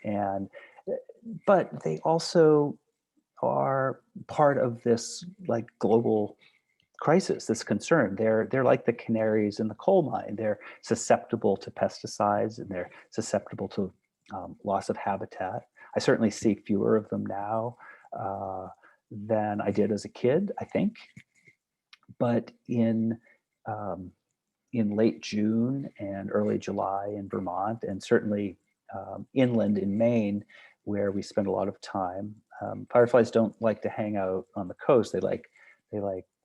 But they also are part of this like global crisis, this concern. They're like the canaries in the coal mine. They're susceptible to pesticides and they're susceptible to loss of habitat. I certainly see fewer of them now than I did as a kid, I think. But in late June and early July in Vermont, and certainly inland in Maine, where we spend a lot of time, fireflies don't like to hang out on the coast. They like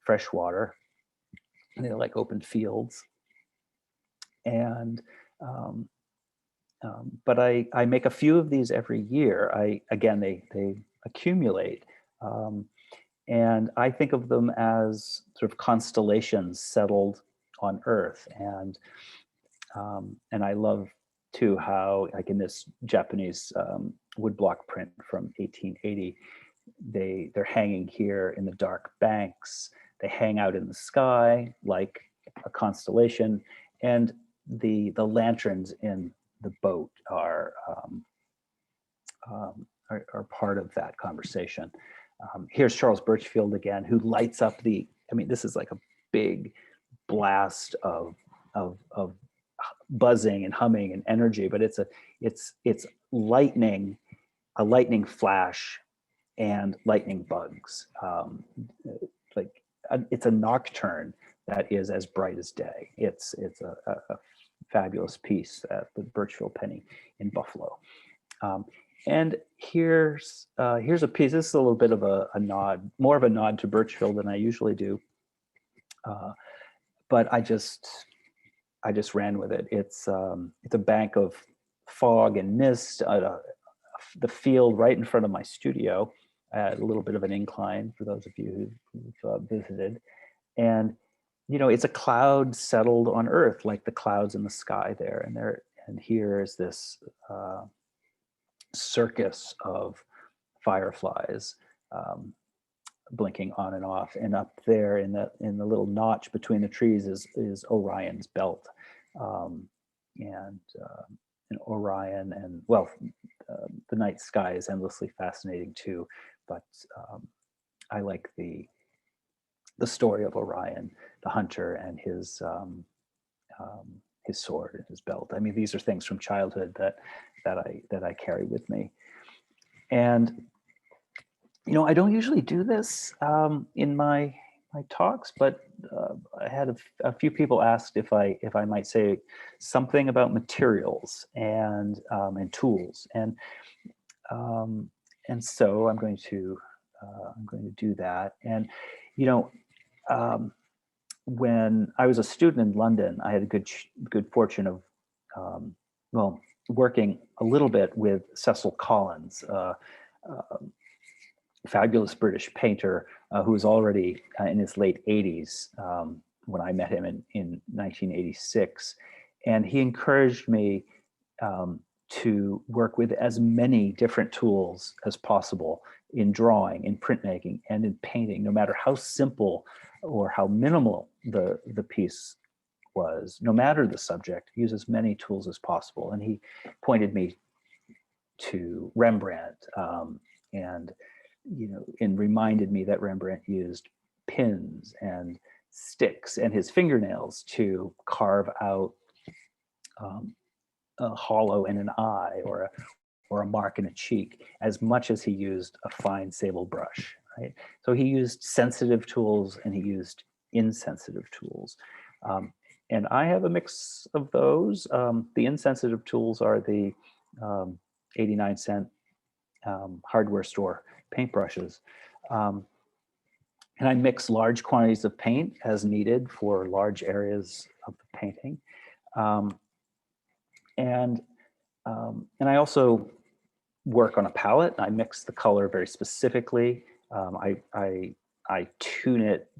fresh water, and they like open fields. And but I make a few of these every year. Again, they accumulate. And I think of them as sort of constellations settled on Earth. And I love too how, like in this Japanese woodblock print from 1880, they're hanging here in the dark banks. They hang out in the sky like a constellation, and the lanterns in the boat are part of that conversation. Here's Charles Birchfield again, who lights up the. I mean, this is like a big blast of buzzing and humming and energy, but it's lightning, a lightning flash, and lightning bugs. It's a nocturne that is as bright as day. It's a fabulous piece at the Birchfield Penny in Buffalo. And here's a piece. This is a little bit of a nod, more of a nod to Birchfield than I usually do. But I just ran with it. It's a bank of fog and mist, the field right in front of my studio, at a little bit of an incline for those of you who've visited. And it's a cloud settled on Earth, like the clouds in the sky there. And here is this circus of fireflies blinking on and off. And up there in the little notch between the trees is Orion's belt. And Orion, and well, the night sky is endlessly fascinating too. But I like the story of Orion, the hunter, and his sword and his belt. I mean, these are things from childhood that I carry with me. And I don't usually do this in my talks, but I had a few people asked if I might say something about materials and tools, and so I'm going to do that. And when I was a student in London, I had a good fortune of working a little bit with Cecil Collins, fabulous British painter who was already in his late 80s when I met him in 1986. And he encouraged me to work with as many different tools as possible in drawing, in printmaking, and in painting, no matter how simple or how minimal the piece was, no matter the subject, use as many tools as possible. And he pointed me to Rembrandt, and reminded me that Rembrandt used pins and sticks and his fingernails to carve out a hollow in an eye or a mark in a cheek, as much as he used a fine sable brush, right? So he used sensitive tools and he used insensitive tools. And I have a mix of those. The insensitive tools are the 89-cent hardware store paintbrushes. And I mix large quantities of paint as needed for large areas of the painting. And I also work on a palette. I mix the color very specifically. I tune it,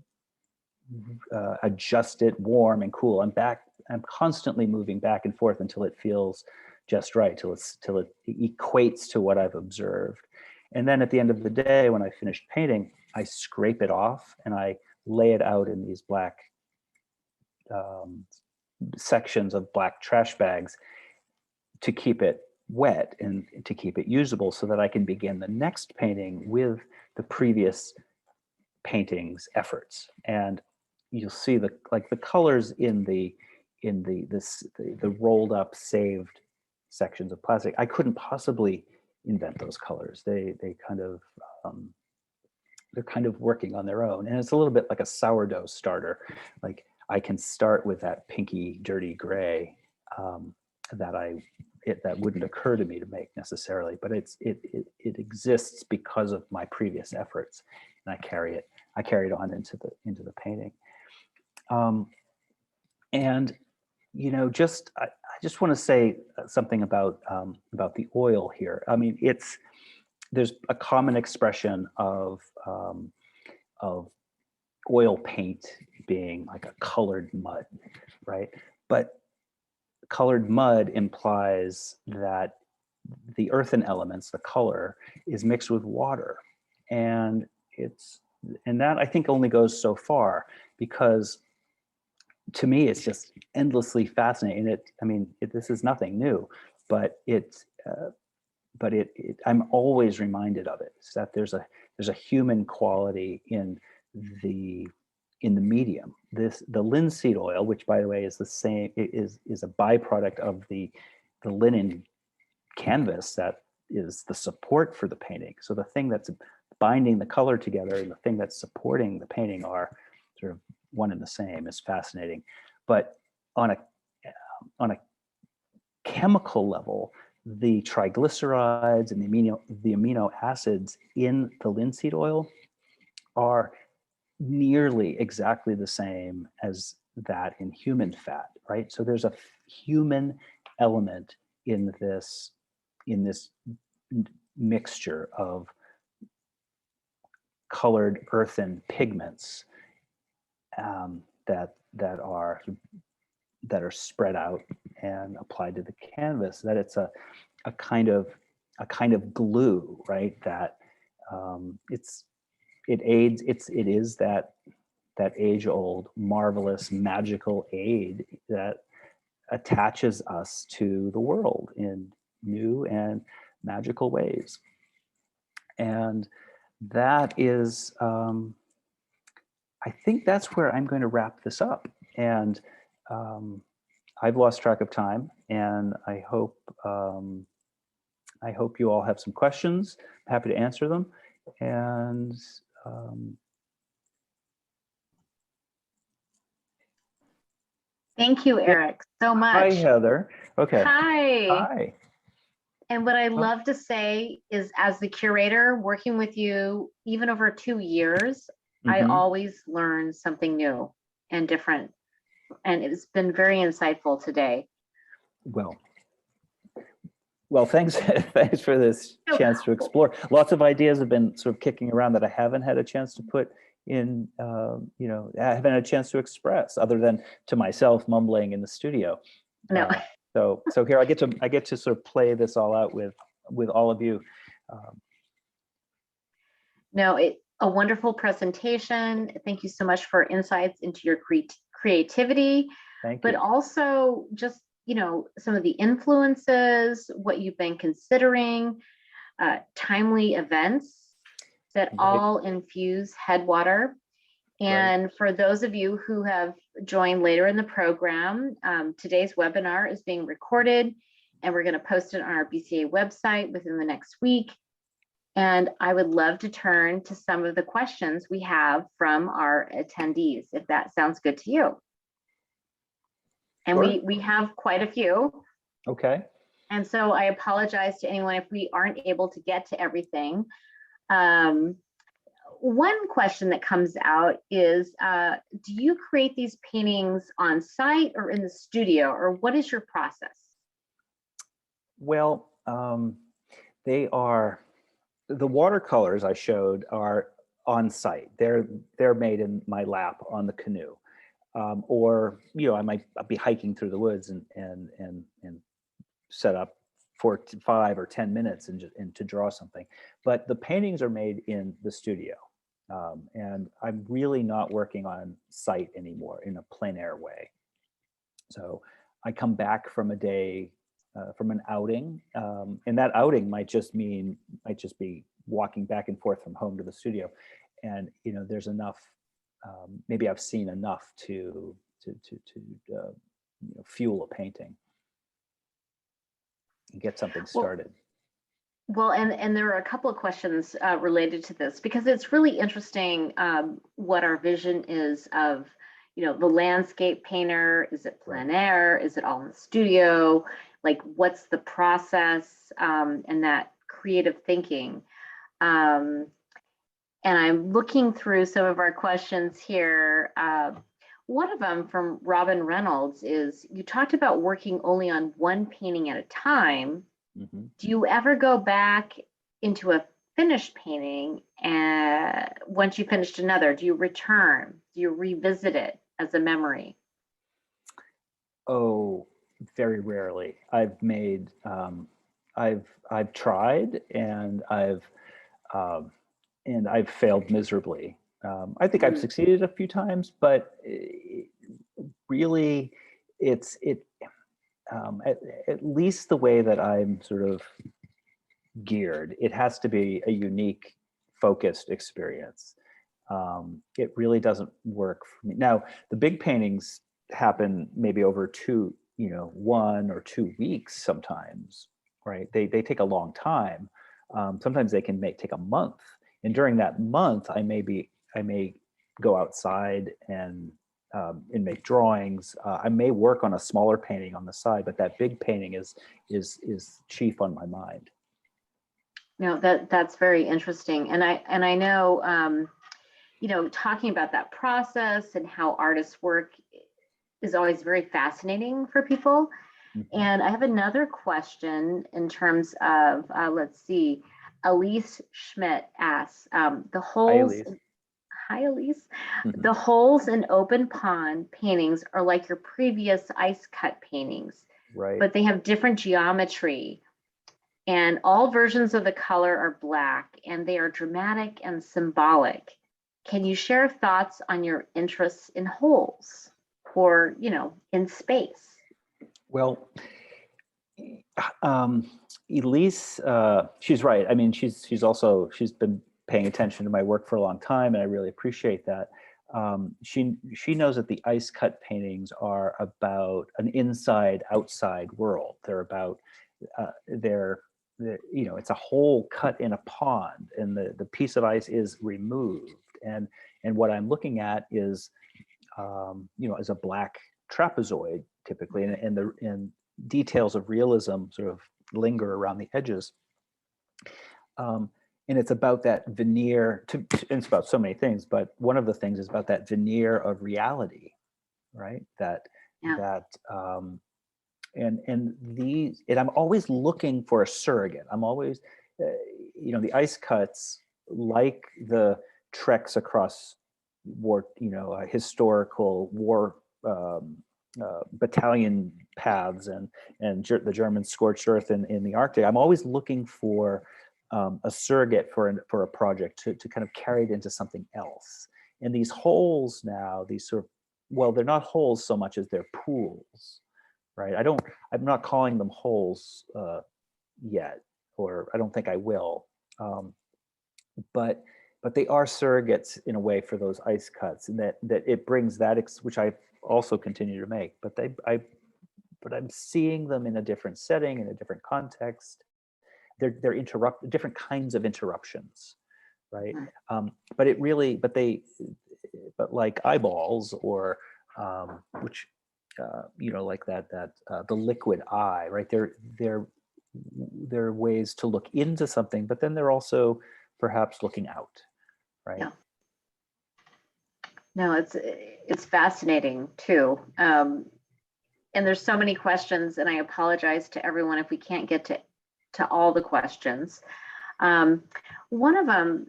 adjust it, warm and cool. I'm constantly moving back and forth until it feels just right, till it equates to what I've observed. And then at the end of the day, when I finished painting, I scrape it off and I lay it out in these black sections of black trash bags to keep it wet and to keep it usable so that I can begin the next painting with the previous painting's efforts. And you'll see the colors in the rolled up saved sections of plastic. I couldn't possibly invent those colors. They kind of they're kind of working on their own, and it's a little bit like a sourdough starter. Like I can start with that pinky dirty gray that wouldn't occur to me to make necessarily, but it exists because of my previous efforts, and I carry it on into the painting. And I just want to say something about the oil here. I mean, there's a common expression of oil paint being like a colored mud, right? But colored mud implies that the earthen elements, the color, is mixed with water, and that I think only goes so far, because to me it's just endlessly fascinating. This is nothing new, but I'm always reminded of it. It's that there's a human quality in the medium. The linseed oil, which by the way is the same, is a byproduct of the linen canvas that is the support for the painting. So the thing that's binding the color together and the thing that's supporting the painting are sort of one and the same. Is fascinating. But on a chemical level, the triglycerides and the amino acids in the linseed oil are nearly exactly the same as that in human fat, right? So there's a human element in this mixture of colored earthen pigments that are spread out and applied to the canvas. That it's a kind of glue, right? That it is that age-old, marvelous, magical aid that attaches us to the world in new and magical ways. And that is, I think that's where I'm going to wrap this up. And I've lost track of time, and I hope you all have some questions. I'm happy to answer them. And
thank you, Eric, so much.
Hi, Heather. Okay.
Hi.
Hi.
And what I love to say is, as the curator working with you, even over 2 years, I always learn something new and different. And it's been very insightful today.
Well, thanks for this chance to explore. Lots of ideas have been sort of kicking around that I haven't had a chance to put in, I haven't had a chance to express, other than to myself mumbling in the studio.
No.
So here I get to sort of play this all out with all of you.
No, a wonderful presentation. Thank you so much for insights into your creativity.
Thank you.
But also just, some of the influences, what you've been considering, timely events that all infuse Headwater. And for those of you who have joined later in the program, today's webinar is being recorded, and we're going to post it on our BCA website within the next week. And I would love to turn to some of the questions we have from our attendees, if that sounds good to you. And
sure.
we have quite a few.
Okay.
And so I apologize to anyone if we aren't able to get to everything. One question that comes out is, do you create these paintings on site or in the studio, or what is your process?
Well, they are, the watercolors I showed are on site. They're made in my lap on the canoe. Or, I might be hiking through the woods and set up for 5 or 10 minutes and to draw something. But the paintings are made in the studio. And I'm really not working on site anymore in a plein air way. So I come back from a day from an outing, and that outing might just be walking back and forth from home to the studio, and there's enough. Maybe I've seen enough to fuel a painting and get something started.
Well, and there are a couple of questions related to this, because it's really interesting what our vision is of, the landscape painter. Is it plein air? Is it all in the studio? Like, what's the process and that creative thinking? And I'm looking through some of our questions here. One of them from Robin Reynolds is, you talked about working only on one painting at a time.
Mm-hmm.
Do you ever go back into a finished painting and once you finished another? Do you return? Do you revisit it as a memory?
Oh, very rarely. I've tried, and I've failed miserably. I think I've succeeded a few times, but really, at least the way that I'm sort of geared, it has to be a unique, focused experience. It really doesn't work for me. Now, the big paintings happen maybe over 1 or 2 weeks sometimes, right? They take a long time. Sometimes they can take a month. And during that month, I may go outside and make drawings. I may work on a smaller painting on the side, but that big painting is chief on my mind.
No, that's very interesting. And I know, talking about that process and how artists work is always very fascinating for people.
Mm-hmm.
And I have another question in terms of, let's see, Elise Schmidt asks, the holes. Hi, Elise.
Mm-hmm.
The holes in open pond paintings are like your previous ice cut paintings,
right?
But they have different geometry. And all versions of the color are black, and they are dramatic and symbolic. Can you share thoughts on your interests in holes or, in space?
Well, Elise, she's right. I mean, she's been paying attention to my work for a long time, and I really appreciate that. She knows that the ice cut paintings are about an inside-outside world. They're about it's a hole cut in a pond, and the piece of ice is removed, and what I'm looking at is is a black trapezoid typically, and details of realism sort of linger around the edges. And it's about that veneer, and it's about so many things, but one of the things is about that veneer of reality, right? And I'm always looking for a surrogate. I'm always, the ice cuts, like the treks across war, historical war battalion paths and the German scorched earth in the Arctic. I'm always looking for a surrogate for a project to kind of carry it into something else. And these holes now, they're not holes so much as they're pools, right? I'm not calling them holes yet, or I don't think I will. But they are surrogates in a way for those ice cuts, and that it brings that, which I also continue to make. But I'm seeing them in a different setting, in a different context. They're different kinds of interruptions, right? But like eyeballs, or which like that the liquid eye, right? They're ways to look into something, but then they're also perhaps looking out, right?
Yeah. No, it's fascinating too. And there's so many questions, and I apologize to everyone if we can't get to all the questions. One of them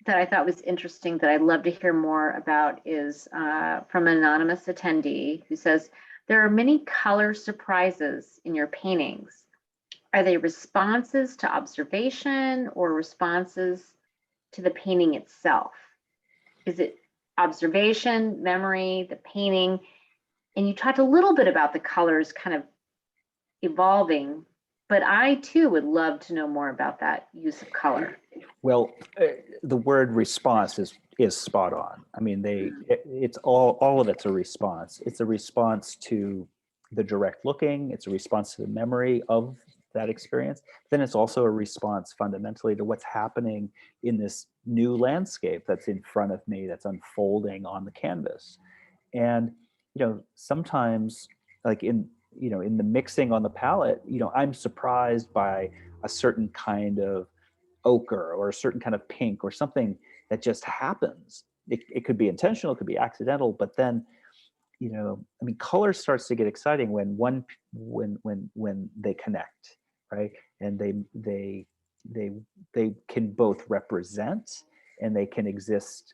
that I thought was interesting that I'd love to hear more about is from an anonymous attendee who says, there are many color surprises in your paintings. Are they responses to observation or responses to the painting itself? Is it observation, memory, the painting? And you talked a little bit about the colors kind of evolving but I too would love to know more about that use of color.
Well, the word response is spot on. I mean, it's all of it's a response. It's a response to the direct looking. It's a response to the memory of that experience. Then it's also a response fundamentally to what's happening in this new landscape that's in front of me, that's unfolding on the canvas. And sometimes, like in the mixing on the palette, I'm surprised by a certain kind of ochre or a certain kind of pink or something that just happens. It could be intentional, it could be accidental, but then I mean, color starts to get exciting when they connect, right? And they can both represent and they can exist.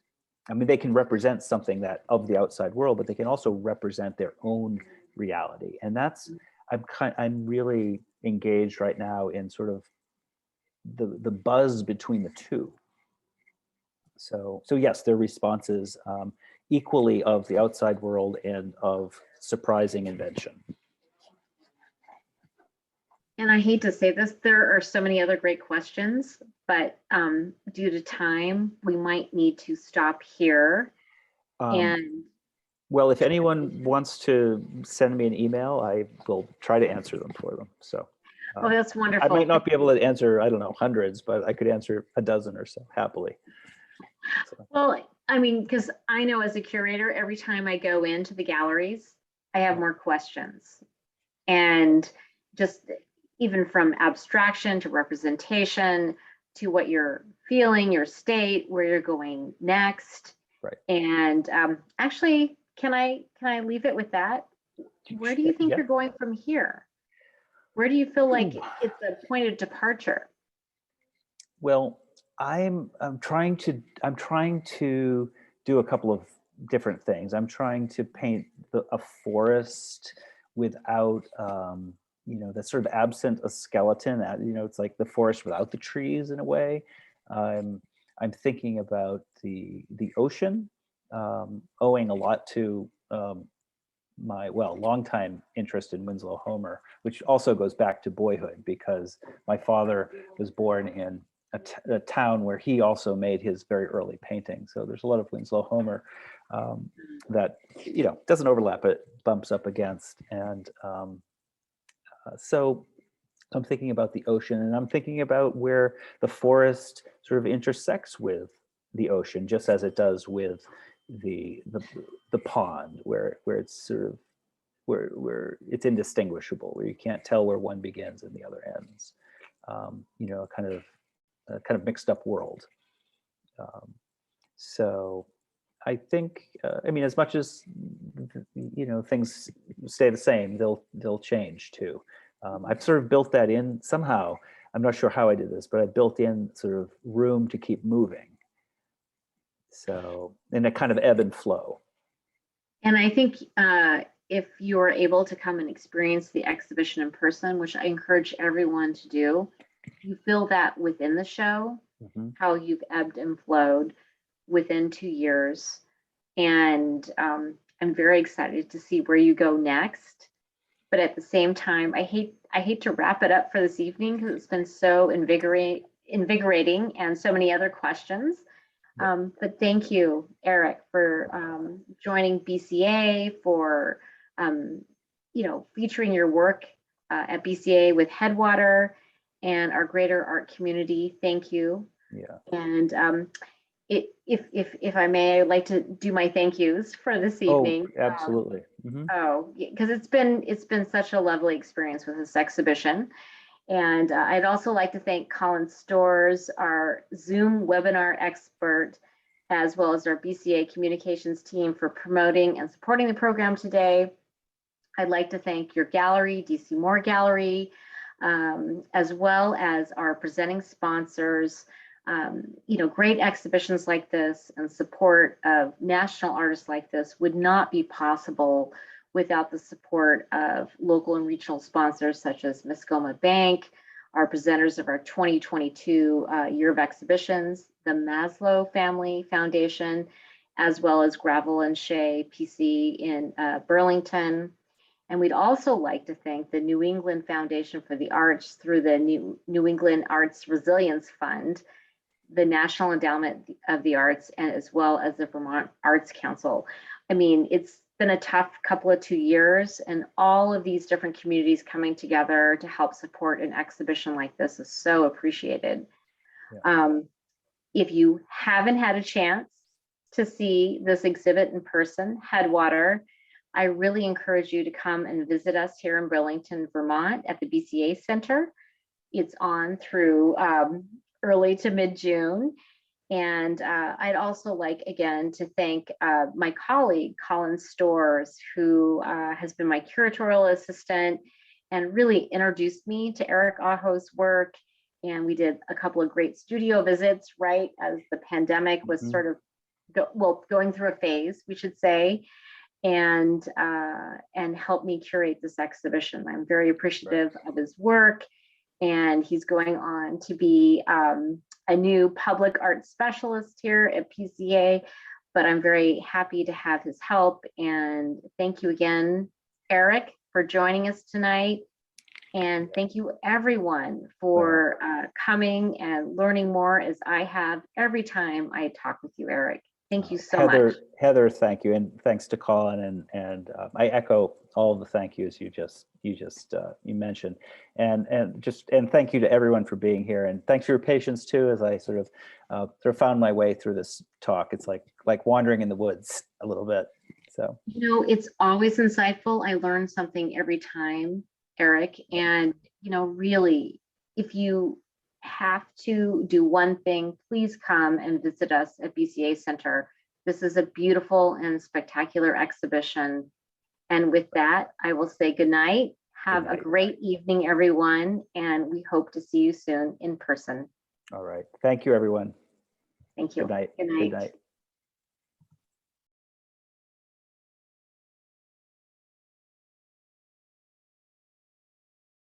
I mean, they can represent something that of the outside world, but they can also represent their own reality. And that's I'm really engaged right now in sort of the buzz between the two. So yes, they're responses equally of the outside world and of surprising invention.
And I hate to say this, there are so many other great questions, but due to time, we might need to stop here. And
well, if anyone wants to send me an email, I will try to answer them for them. So
oh, that's wonderful.
I might not be able to answer, I don't know, hundreds, but I could answer a dozen or so happily. So.
Well, I mean, because I know as a curator, every time I go into the galleries, I have more questions. And just even from abstraction to representation to what you're feeling, your state, where you're going next.
Right.
And actually, can I leave it with that? Where do you think you're going from here? Where do you feel like it's a point of departure?
Well, I'm trying to do a couple of different things. I'm trying to paint a forest without that's sort of absent a skeleton. It's like the forest without the trees in a way. I'm thinking about the ocean, owing a lot to my longtime interest in Winslow Homer, which also goes back to boyhood because my father was born in a town where he also made his very early painting. So there's a lot of Winslow Homer that doesn't overlap, but bumps up against. And so I'm thinking about the ocean, and I'm thinking about where the forest sort of intersects with the ocean, just as it does with the pond, where it's sort of where it's indistinguishable, where you can't tell where one begins and the other ends. A kind of mixed up world. So I think, I mean, as much as things stay the same, they'll change too. I've sort of built that in somehow. I'm not sure how I did this, but I built in sort of room to keep moving. So in a kind of ebb and flow.
And I think if you're able to come and experience the exhibition in person, which I encourage everyone to do, you feel that within the show, how you've ebbed and flowed within 2 years. And I'm very excited to see where you go next. But at the same time, I hate to wrap it up for this evening because it's been so invigorating and so many other questions. But thank you, Eric, for joining BCA, for featuring your work at BCA with Headwater and our greater art community. Thank you.
Yeah.
And if I may, I'd like to do my thank yous for this evening.
Oh, absolutely.
Because it's been such a lovely experience with this exhibition. And I'd also like to thank Colin Storrs, our Zoom webinar expert, as well as our BCA communications team for promoting and supporting the program today. I'd like to thank your gallery, DC Moore Gallery, as well as our presenting sponsors. Great exhibitions like this and support of national artists like this would not be possible without the support of local and regional sponsors such as Muskoma Bank, our presenters of our 2022 year of exhibitions, the Maslow Family Foundation, as well as Gravel and Shea PC in Burlington, And we'd also like to thank the New England Foundation for the Arts through the New England Arts Resilience Fund, the National Endowment of the Arts, and as well as the Vermont Arts Council. I mean, it's been a tough couple of 2 years, and all of these different communities coming together to help support an exhibition like this is so appreciated.
Yeah.
If you haven't had a chance to see this exhibit in person, Headwater, I really encourage you to come and visit us here in Burlington, Vermont at the BCA Center. It's on through early to mid-June. And I'd also like, again, to thank my colleague, Colin Storrs, who has been my curatorial assistant and really introduced me to Eric Aho's work. And we did a couple of great studio visits, right, as the pandemic was sort of going through a phase, we should say, and helped me curate this exhibition. I'm very appreciative of his work, and he's going on to be a new public art specialist here at PCA, but I'm very happy to have his help. And thank you again, Eric, for joining us tonight. And thank you everyone for coming and learning more, as I have every time I talk with you, Eric. Thank you so much.
Heather, thank you, and thanks to Colin, and I echo all of the thank yous you mentioned, and thank you to everyone for being here, and thanks for your patience too, as I sort of found my way through this talk. It's like wandering in the woods a little bit. So
it's always insightful. I learn something every time, Eric, and really, if you have to do one thing, please come and visit us at BCA Center. This is a beautiful and spectacular exhibition. And with that, I will say good night. Have a great evening, everyone, and we hope to see you soon in person.
All right. Thank you, everyone.
Thank you.
Good night.
Good night.
Good night.